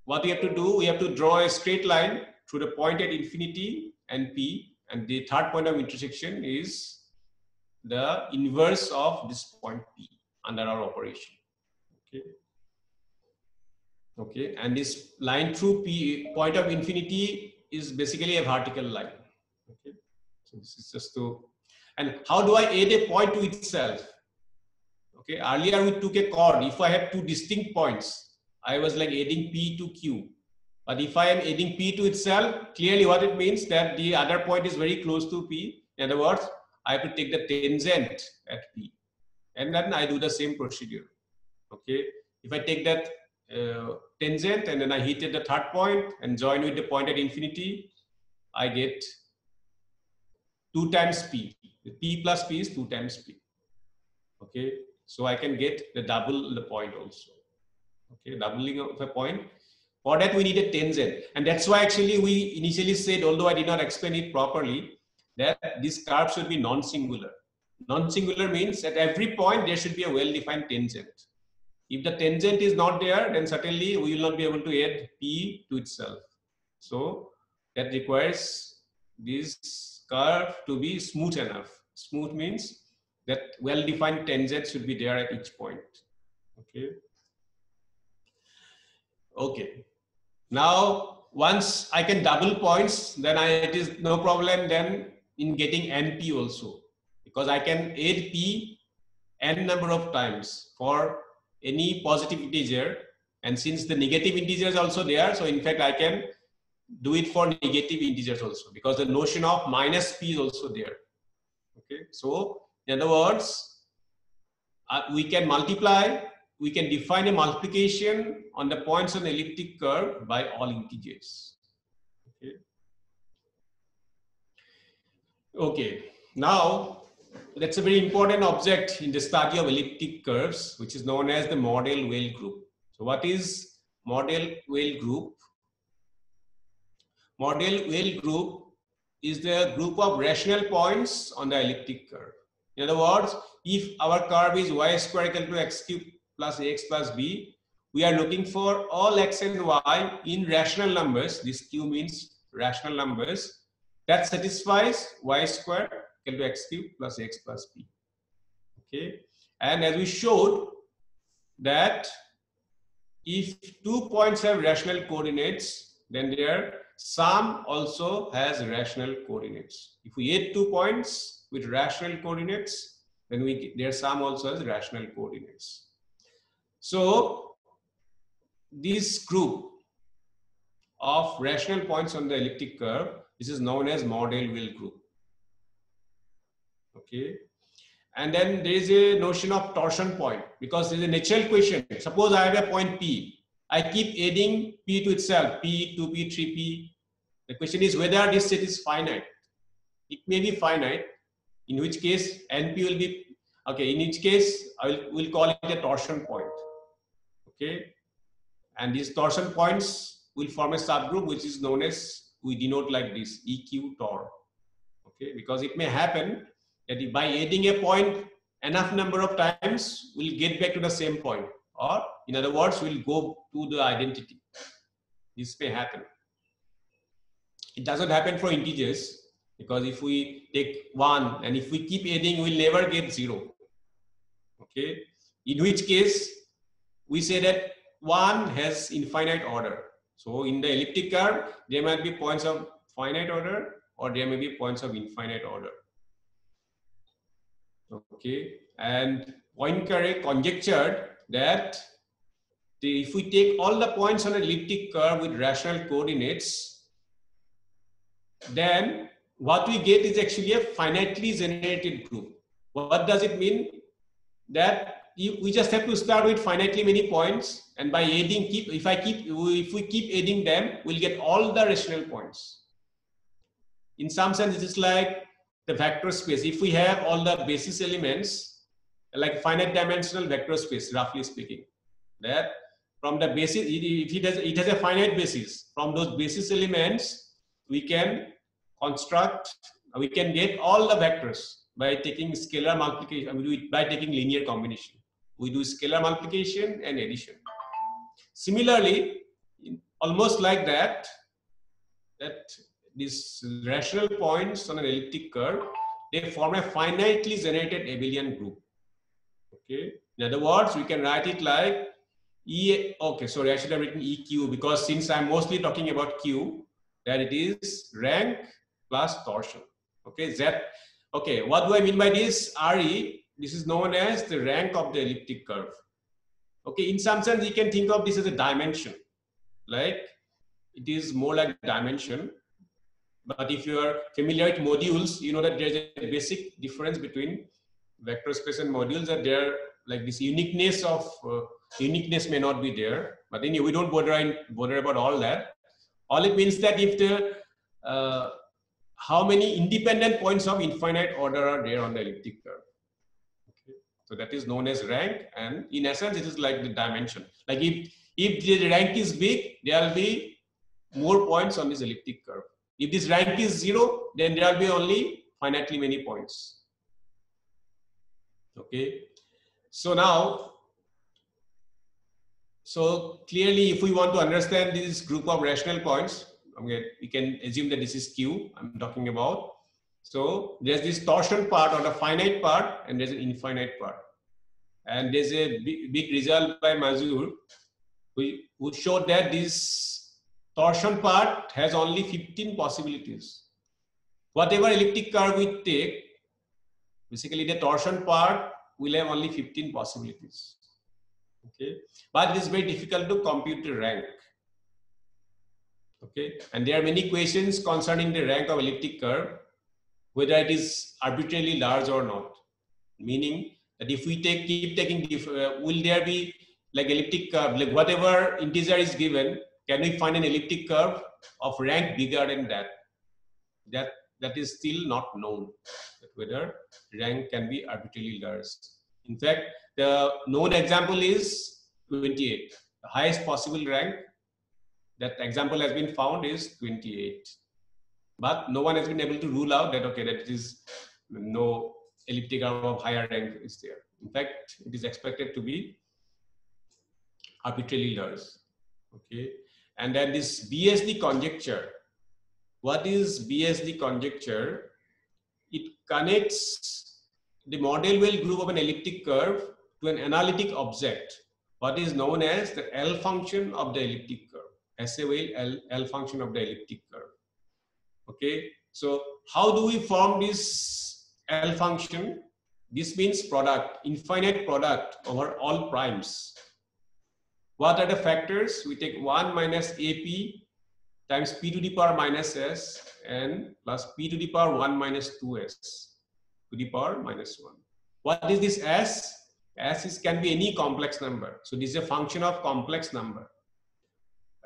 what we have to do, we have to draw a straight line through the point at infinity and p, and the third point of intersection is the inverse of this point p under our operation. Okay. Okay, and this line through p point of infinity is basically a vertical line. Okay, so this is just to, and how do I add a point to itself? Okay, earlier we took a chord. If I have 2 distinct points, I was like adding p to q. But if I am adding p to itself, clearly what it means that the other point is very close to p. In other words, I have to take the tangent at p, and then I do the same procedure. Okay, if I take that tangent and then I hit at the third point and join with the point at infinity, I get 2 times P. P plus P is 2 times P. Okay, so I can get the double the point also. Okay, doubling of a point. For that, we need a tangent. And that's why actually we initially said, although I did not explain it properly, that this curve should be non-singular. Non-singular means at every point, there should be a well-defined tangent. If the tangent is not there, then certainly we will not be able to add P to itself. So that requires this curve to be smooth enough. Smooth means that well-defined tangent should be there at each point. Okay. Okay. Now, once I can double points, then it is no problem then in getting NP also, because I can add P n number of times for any positive integer. And since the negative integer is also there, so in fact, I can do it for negative integers also, because the notion of minus P is also there. Okay. So in other words, we can multiply, we can define a multiplication on the points on the elliptic curve by all integers. Okay. Okay. Now, that's a very important object in the study of elliptic curves, which is known as the Mordell-Weil group. So what is Mordell-Weil group? Mordell-Weil group is the group of rational points on the elliptic curve. In other words, if our curve is y square equal to x cube plus ax plus b, we are looking for all x and y in rational numbers. This q means rational numbers that satisfies y square equal to x cube plus ax plus b. Okay, and as we showed that if 2 points have rational coordinates, then their sum also has rational coordinates. If we add 2 points with rational coordinates, then their sum also has rational coordinates. So this group of rational points on the elliptic curve, this is known as Mordell-Weil group. Okay, and then there is a notion of torsion point, because there is a natural question. Suppose I have a point P. I keep adding P to itself, P, 2P, 3P. The question is whether this set is finite. It may be finite, in which case NP will be, okay, in each case, we'll call it a torsion point. Okay, and these torsion points will form a subgroup which is known as, we denote like this, EQ tor. Okay, because it may happen that by adding a point enough number of times, we'll get back to the same point, or in other words, we'll go to the identity. This may happen. It doesn't happen for integers, because if we take 1 and if we keep adding, we'll never get 0. Okay, in which case we say that 1 has infinite order. So in the elliptic curve, there might be points of finite order or there may be points of infinite order. Okay, and Poincaré conjectured that if we take all the points on an elliptic curve with rational coordinates, then what we get is actually a finitely generated group. What does it mean? That we just have to start with finitely many points, and by adding, if we keep adding them, we'll get all the rational points. In some sense, it is like the vector space. If we have all the basis elements, like finite dimensional vector space, roughly speaking, that from the basis, it has a finite basis. From those basis elements, we can construct, we can get all the vectors by taking scalar multiplication, I mean, by taking linear combination. We do scalar multiplication and addition. Similarly, almost like that these rational points on an elliptic curve, they form a finitely generated abelian group. Okay. In other words, we can write it like E. Okay, sorry, I should have written EQ, because since I'm mostly talking about Q, that it is rank plus torsion. Okay, Z. Okay, what do I mean by this? RE. This is known as the rank of the elliptic curve. Okay, in some sense, you can think of this as a dimension. Like, it is more like dimension. But if you are familiar with modules, you know that there's a basic difference between vector space and modules, that they're like this uniqueness of, uniqueness may not be there. But anyway, we don't bother about all that. All it means that if the how many independent points of infinite order are there on the elliptic curve. Okay. So that is known as rank, and in essence, it is like the dimension. Like if the rank is big, there will be more points on this elliptic curve. If this rank is 0, then there will be only finitely many points. Okay. So now, so clearly, if we want to understand this group of rational points, okay, we can assume that this is Q I'm talking about. So there's this torsion part or the finite part, and there's an infinite part. And there's a big result by Mazur, who showed that this torsion part has only 15 possibilities. Whatever elliptic curve we take, basically the torsion part will have only 15 possibilities. Okay, but it is very difficult to compute the rank. Okay, and there are many questions concerning the rank of elliptic curve, whether it is arbitrarily large or not. Meaning that if we keep taking, will there be like elliptic curve, like whatever integer is given, can we find an elliptic curve of rank bigger than that? That is still not known, that whether rank can be arbitrarily large. In fact, the known example is 28. The highest possible rank that example has been found is 28. But no one has been able to rule out that, okay, that it is no elliptic curve of higher rank is there. In fact, it is expected to be arbitrarily large. Okay. And then this BSD conjecture. What is BSD conjecture? It connects the model well group of an elliptic curve to an analytic object, what is known as the L function of the elliptic curve, SA L function of the elliptic curve. Okay, so how do we form this L function? This means product, infinite product over all primes. What are the factors? We take 1 minus AP times p to the power minus s and plus p to the power 1 minus 2s to the power minus 1. What is this s? S can be any complex number. So this is a function of complex number.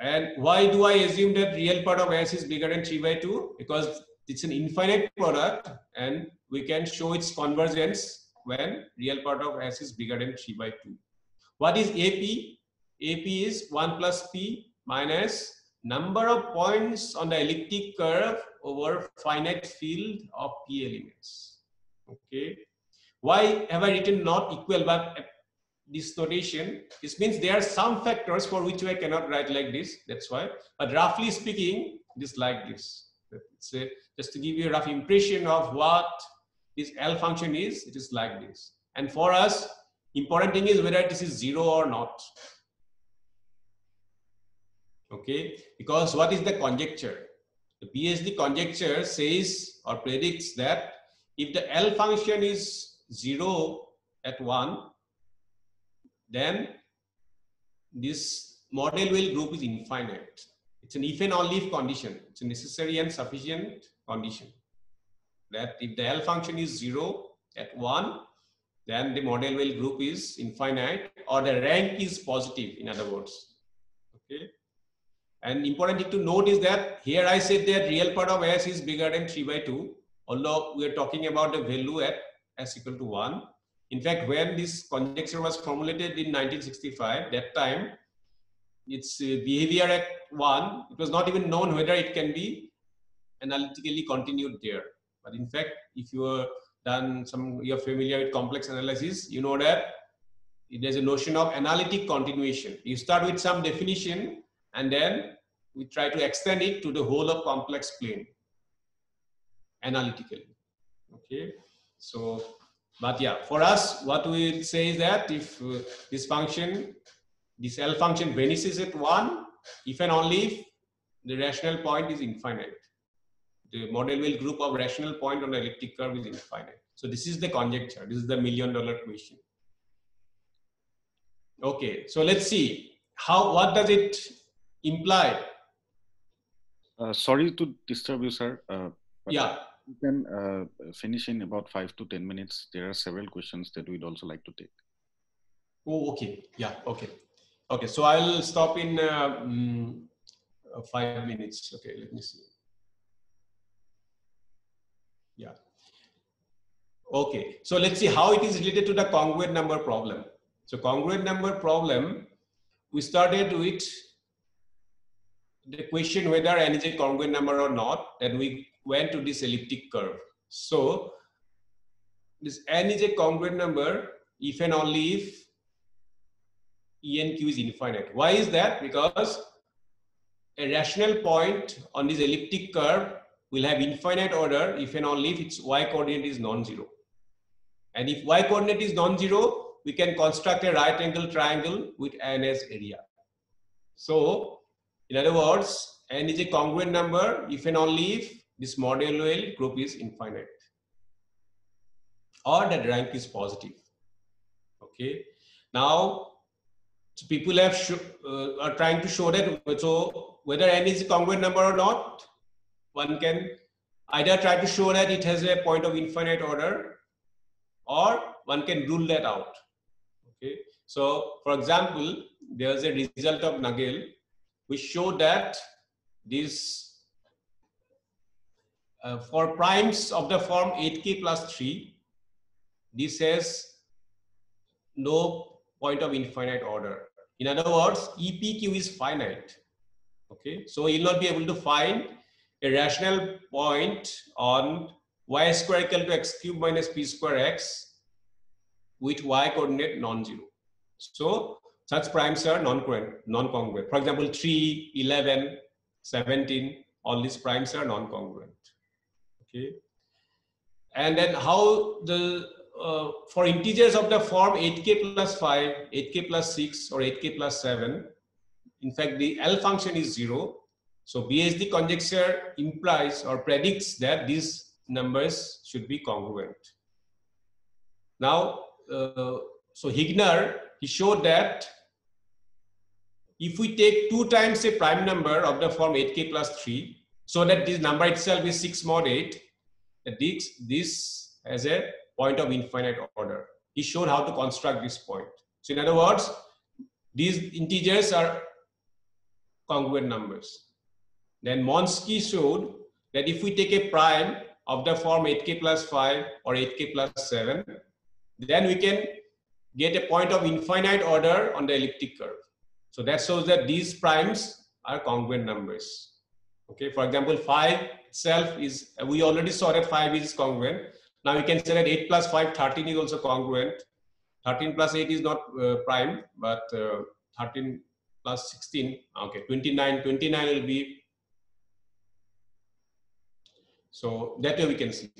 And why do I assume that real part of s is bigger than 3 by 2? Because it's an infinite product and we can show its convergence when real part of s is bigger than 3 by 2. What is AP? AP is 1 plus p minus number of points on the elliptic curve over finite field of p elements. Okay. Why have I written not equal but this notation? This means there are some factors for which I cannot write like this. That's why. But roughly speaking, it is like this. It's just to give you a rough impression of what this L function is, it is like this. And for us, important thing is whether this is 0 or not. Okay, because what is the conjecture? The BSD conjecture says or predicts that if the L function is 0 at 1, then this model well group is infinite. It's an if and only if condition. It's a necessary and sufficient condition. That if the L function is 0 at 1, then the model well group is infinite or the rank is positive, in other words. Okay. And important thing to note is that here I said that real part of s is bigger than 3 by 2, although we are talking about the value at s equal to 1. In fact, when this conjecture was formulated in 1965, that time, its behavior at 1, it was not even known whether it can be analytically continued there. But in fact, if you are you're familiar with complex analysis, you know that there's a notion of analytic continuation. You start with some definition and then we try to extend it to the whole of complex plane analytically. Okay, so, but yeah, for us, what we say is that if this function, this L function vanishes at 1, if and only if the rational point is infinite. The model well group of rational point on the elliptic curve is infinite. So this is the conjecture. This is the $1 million question. Okay, so let's see what does it imply? Sorry to disturb you, sir. Yeah. You can finish in about 5 to 10 minutes. There are several questions that we'd also like to take. Oh, okay. Yeah, okay. Okay, so I'll stop in 5 minutes. Okay, let me see. Yeah. Okay, so let's see how it is related to the congruent number problem. So congruent number problem, we started with the question whether n is a congruent number or not, then we went to this elliptic curve. So this n is a congruent number if and only if enq is infinite. Why is that? Because a rational point on this elliptic curve will have infinite order if and only if its y coordinate is non-zero. And if y coordinate is non-zero, we can construct a right angle triangle with n as area. So in other words, n is a congruent number if and only if this modulo L group is infinite or that rank is positive. Okay. Now, so people have are trying to show that, so whether n is a congruent number or not, one can either try to show that it has a point of infinite order, or one can rule that out. Okay. So, for example, there is a result of Nagel which showed that this for primes of the form 8k plus 3, this has no point of infinite order. In other words, EPQ is finite. Okay, so you'll not be able to find a rational point on y square equal to x cube minus p square x with y coordinate non-zero. So such primes are non-congruent. For example, 3, 11, 17, all these primes are non-congruent. Okay, and then how the for integers of the form 8k plus 5, 8k plus 6, or 8k plus 7, in fact, the L function is 0. So BSD conjecture implies or predicts that these numbers should be congruent. Now, so Higner, he showed that if we take 2 times a prime number of the form 8k plus 3, so that this number itself is 6 mod 8, that this has a point of infinite order. He showed how to construct this point. So in other words, these integers are congruent numbers. Then Monsky showed that if we take a prime of the form 8k plus 5 or 8k plus 7, then we can get a point of infinite order on the elliptic curve. So that shows that these primes are congruent numbers. Okay, for example, 5 itself is, we already saw that 5 is congruent. Now we can say that 8 plus 5, 13 is also congruent. 13 plus 8 is not prime, but 13 plus 16, okay, 29 will be. So that way we can see.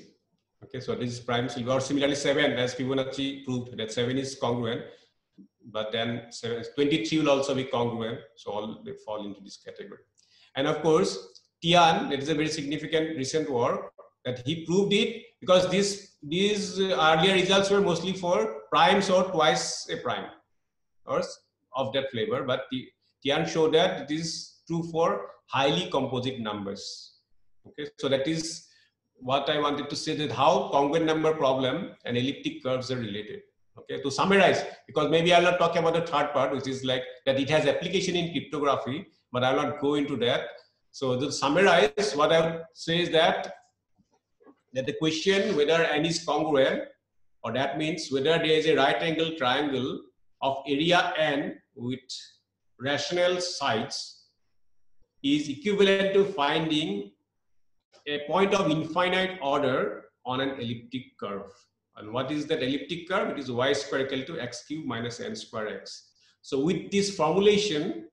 Okay, so this is prime silver, or similarly 7, as Fibonacci proved that 7 is congruent, but then 23 will also be congruent. So all they fall into this category. And of course, Tian, that is a very significant recent work, that he proved it because these earlier results were mostly for primes or twice a prime or of that flavor, but Tian showed that it is true for highly composite numbers. Okay, so that is what I wanted to say, that how congruent number problem and elliptic curves are related. Okay, to summarize, because maybe I'll not talk about the third part, which is like that it has application in cryptography, but I'll not go into that. So to summarize, what I would say is that the question whether n is congruent, or that means whether there is a right angle triangle of area n with rational sides, is equivalent to finding a point of infinite order on an elliptic curve. And what is that elliptic curve? It is y square equal to x cube minus n square x. So with this formulation,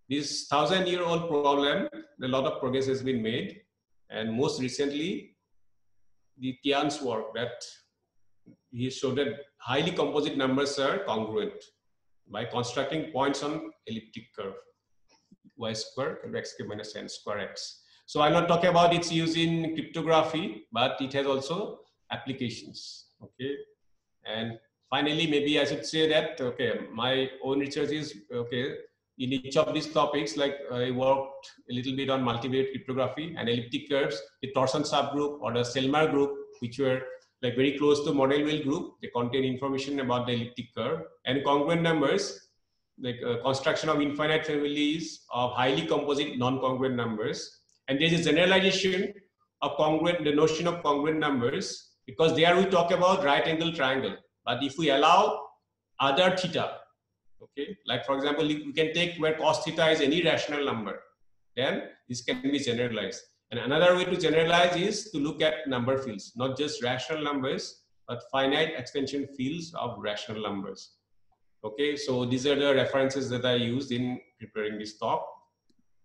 this 1000-year-old problem, a lot of progress has been made. And most recently, the Tian's work, that he showed that highly composite numbers are congruent by constructing points on elliptic curve, y square and x cube minus n square x. So I'm not talking about its use in cryptography, but it has also applications. Okay, and finally, maybe I should say that, okay, my own research is, okay, in each of these topics, like I worked a little bit on multivariate cryptography and elliptic curves, the torsion subgroup or the Selmer group, which were like very close to model wheel group. They contain information about the elliptic curve, and congruent numbers, like construction of infinite families of highly composite non-congruent numbers. And there is a generalization of congruent, the notion of congruent numbers, because there we talk about right angle triangle. But if we allow other theta, okay, like for example, we can take where cos theta is any rational number, then this can be generalized. And another way to generalize is to look at number fields, not just rational numbers, but finite extension fields of rational numbers. Okay, so these are the references that I used in preparing this talk.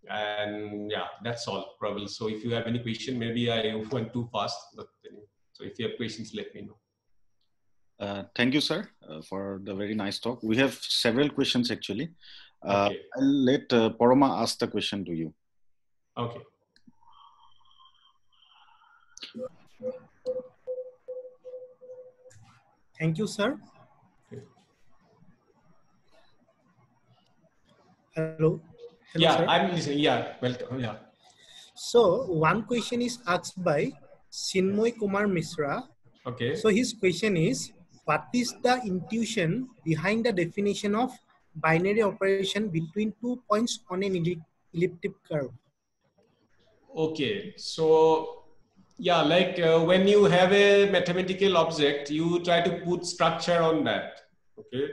And yeah, that's all probably. So if you have any question, maybe I went too fast, but so if you have questions, let me know. Thank you, sir, for the very nice talk. We have several questions actually. Okay. I'll let Paroma ask the question to you. Okay. Thank you, sir. Hello. Hello, yeah, sir. I'm listening. Yeah, welcome. Yeah. So one question is asked by Sinmoy Kumar Misra. Okay. So his question is, what is the intuition behind the definition of binary operation between 2 points on an elliptic curve? Okay, so yeah, like when you have a mathematical object, you try to put structure on that. Okay,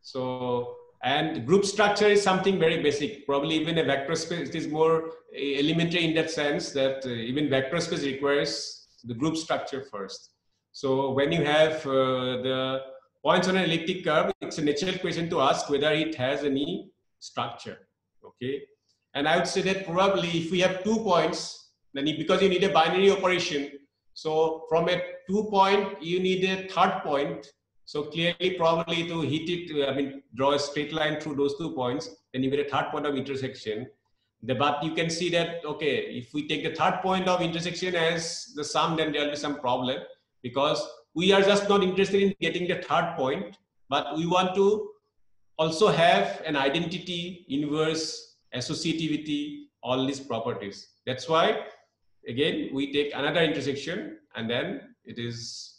so and group structure is something very basic. Probably even a vector space, it is more elementary in that sense that even vector space requires the group structure first. So when you have the points on an elliptic curve, it's a natural question to ask whether it has any structure. Okay. And I would say that probably if we have 2 points, then because you need a binary operation, so from a 2 point, you need a third point. So clearly, probably to hit it, I mean, draw a straight line through those 2 points, then you get a third point of intersection. But you can see that, okay, if we take the third point of intersection as the sum, then there will be some problem, because we are just not interested in getting the third point, but we want to also have an identity, inverse, associativity, all these properties. That's why, again, we take another intersection and then it is,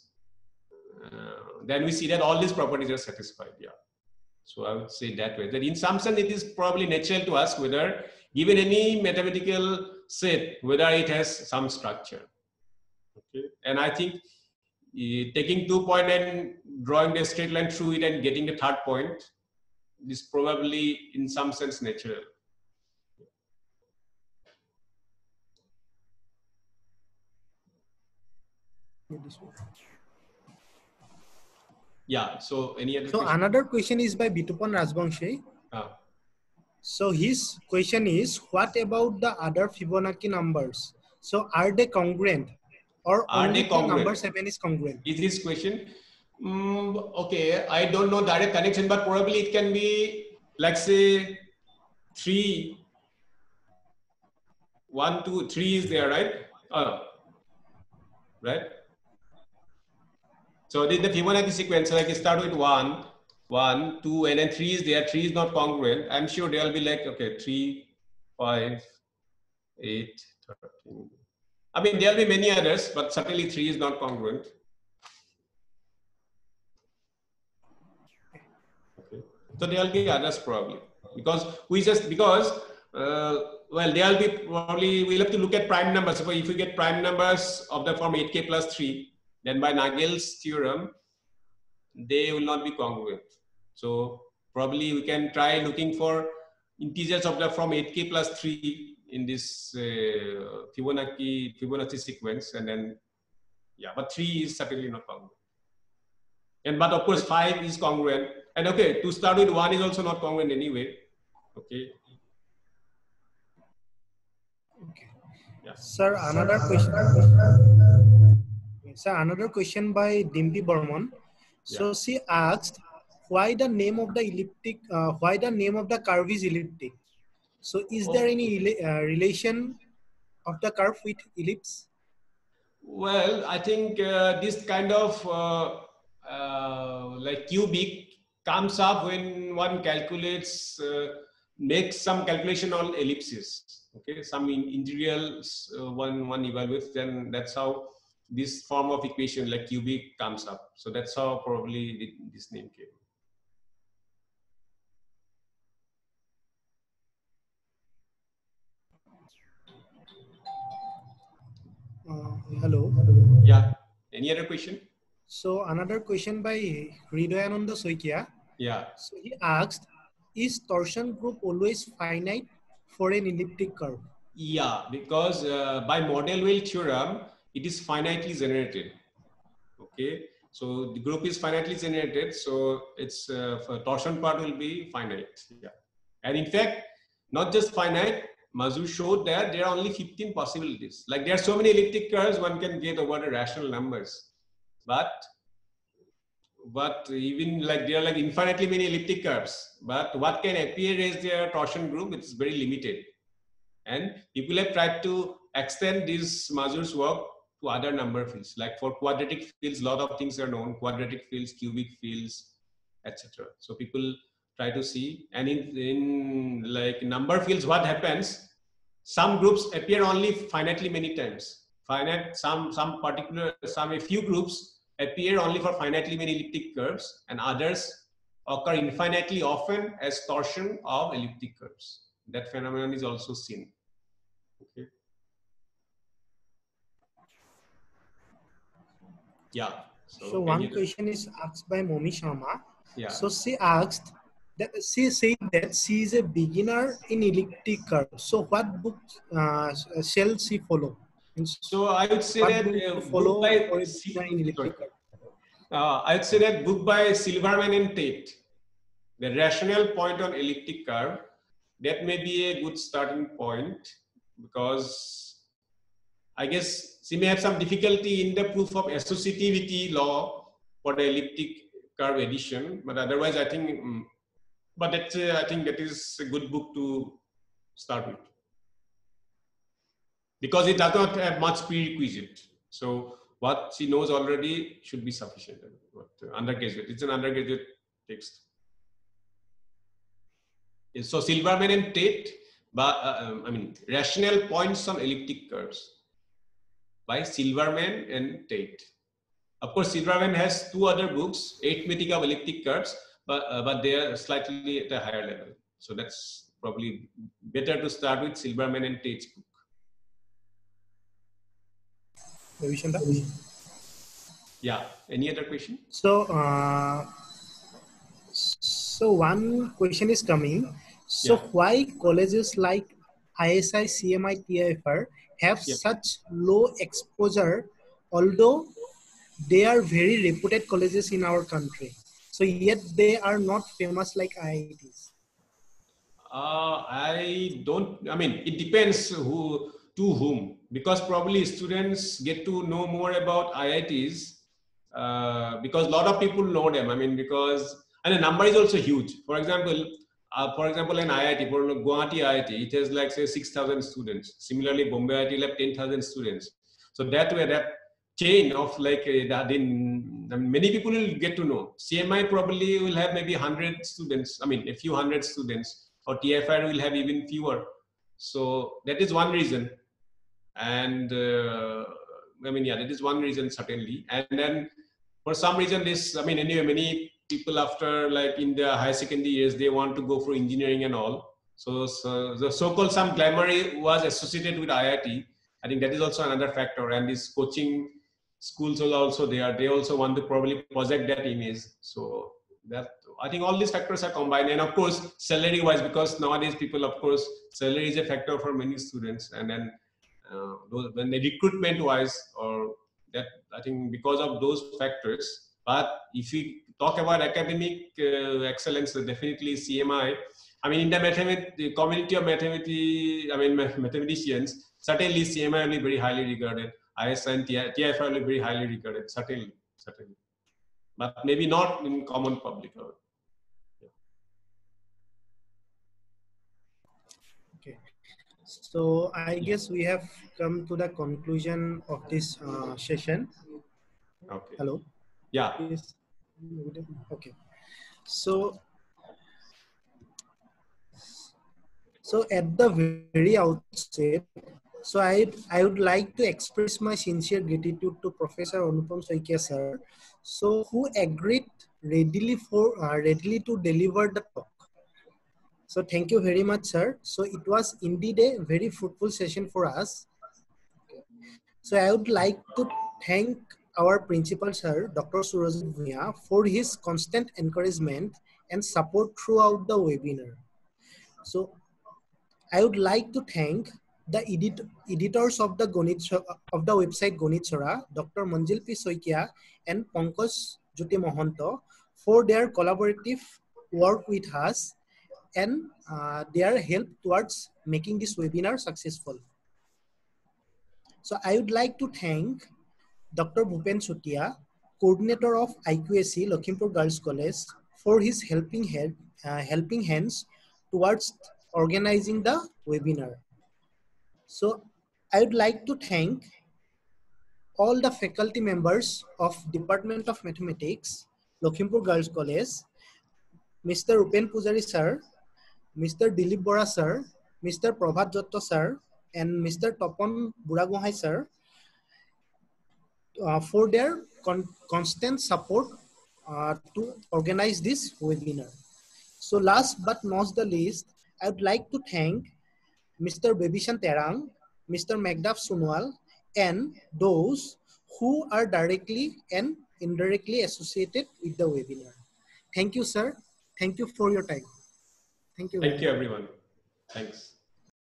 then we see that all these properties are satisfied. Yeah. So I would say that way, that in some sense, it is probably natural to ask whether, given any mathematical set, whether it has some structure. Okay. And I think taking 2 point and drawing the straight line through it and getting the third point is probably in some sense natural. Yeah, so any other question? Another question is by Bitupan Rajbangshi. So his question is, what about the other Fibonacci numbers? So are they congruent, or are only they congruent? The number 7 is congruent? Is this question? Okay, I don't know direct connection, but probably it can be, like say 3, 1, 2, 3 is there, right? Right? So this is the Fibonacci sequence, like you start with 1, 1, 2, and then 3 is there. 3 is not congruent. I'm sure they'll be like, okay, 3, 5, 8, 13. I mean, there'll be many others, but certainly 3 is not congruent. Okay. So there'll be others probably, because well, there'll be probably, we'll have to look at prime numbers. So if we get prime numbers of the form 8k plus 3, then by Nagel's theorem, they will not be congruent. So probably we can try looking for integers of the from 8k plus 3 in this Fibonacci sequence, and then yeah, but 3 is certainly not congruent. And but of course 5 is congruent. And okay, to start with, 1 is also not congruent anyway. Okay. Okay. Yeah. Sir, another question. Sir, another question by Dimpi Burman. So yeah, she asked, why the name of the elliptic? Why the name of the curve is elliptic? So is there any relation of the curve with ellipse? Well, I think this kind of like cubic comes up when one calculates, makes some calculation on ellipses. Okay, some integrals one evaluates, then that's how this form of equation like cubic comes up. So that's how probably this name came. Hello. Yeah. Any other question? So another question by Hridayananda Soikia. Yeah. So he asked, is torsion group always finite for an elliptic curve? Yeah, because by model-Weil theorem, it is finitely generated. Okay, so the group is finitely generated, so its torsion part will be finite. Yeah, and in fact, not just finite. Mazur showed that there are only 15 possibilities. Like there are so many elliptic curves one can get over the rational numbers, but even like there are like infinitely many elliptic curves. But what can appear as their torsion group? It's very limited. And people have tried to extend this Mazur's work to other number fields. Like for quadratic fields, a lot of things are known: quadratic fields, cubic fields, etc. So people try to see. And in like number fields, what happens? Some groups appear only finitely many times. A few groups appear only for finitely many elliptic curves, and others occur infinitely often as torsion of elliptic curves. That phenomenon is also seen. Okay. Yeah. So one question is asked by Momi Sharma. Yeah. So she asked that she said that she is a beginner in elliptic curve. So what book shall she follow? So I would say what that book by for a beginner in elliptic curve? I would say that book by Silverman and Tate, The Rational Point on Elliptic Curve, that may be a good starting point, because I guess she may have some difficulty in the proof of associativity law for the elliptic curve addition, but otherwise I think, but that's I think that is a good book to start with, because it does not have much prerequisite. So what she knows already should be sufficient. But undergraduate, it's an undergraduate text. So Silverman and Tate, but I mean rational points on elliptic curves by Silverman and Tate. Of course, Silverman has two other books, Arithmetic of Elliptic Curves, but they are slightly at a higher level. So that's probably better to start with Silverman and Tate's book. Yeah. Any other question? So, so one question is coming. So why colleges like ISI, CMI, TIFR have such low exposure, although they are very reputed colleges in our country? So yet they are not famous like IITs. I mean, it depends to whom, because probably students get to know more about IITs because a lot of people know them. I mean, and the number is also huge. For example, an IIT, for Guwahati IIT, it has like say 6,000 students. Similarly, Bombay IIT will have 10,000 students. So that way, that chain of like many people will get to know. CMI probably will have maybe 100 students. I mean, a few hundred students. Or TIFR will have even fewer. So that is one reason. And I mean, yeah, that is one reason certainly. And then for some reason anyway, many people after like in their high secondary years, they want to go for engineering and all. So the so-called some glamour was associated with IIT. I think that is also another factor. And these coaching schools are also there. They also want to probably project that image. So that I think all these factors are combined, and of course salary wise, because nowadays people, of course, salary is a factor for many students, and then when the recruitment wise, or that I think because of those factors. But if we talk about academic excellence, definitely CMI. I mean, in the community of mathematicians, certainly CMI will be very highly regarded. ISI and TIFR will be very highly regarded, certainly. But maybe not in common public. Okay. So I guess we have come to the conclusion of this session. Okay. Hello. Yeah. Yes. Okay. So at the very outset, so I would like to express my sincere gratitude to Professor Anupam Soikia sir, so who agreed readily to deliver the talk. So thank you very much, sir. So it was indeed a very fruitful session for us. So I would like to thank our principal sir, Dr. Surajit Bhuiya, for his constant encouragement and support throughout the webinar. So I would like to thank the editors of the website Gonit Chora, Dr. Manjil P. Soikia and Pankaj Jyoti Mohanto for their collaborative work with us and their help towards making this webinar successful. So I would like to thank Dr. Bhupen Chutia, coordinator of IQAC Lakhimpur Girls College, for his helping hands towards organizing the webinar. So I would like to thank all the faculty members of Department of Mathematics, Lakhimpur Girls College, Mr. Rupen Pujari sir, Mr. Dilip Bora sir, Mr. Prabhat Jotto sir, and Mr. Topon Buragohai sir for their constant support to organize this webinar. So last but not the least, I would like to thank Mr. Bebishan Terang, Mr. Megdaf Sunwal, and those who are directly and indirectly associated with the webinar. Thank you, sir. Thank you for your time. Thank you. Thank you, everyone. Thanks.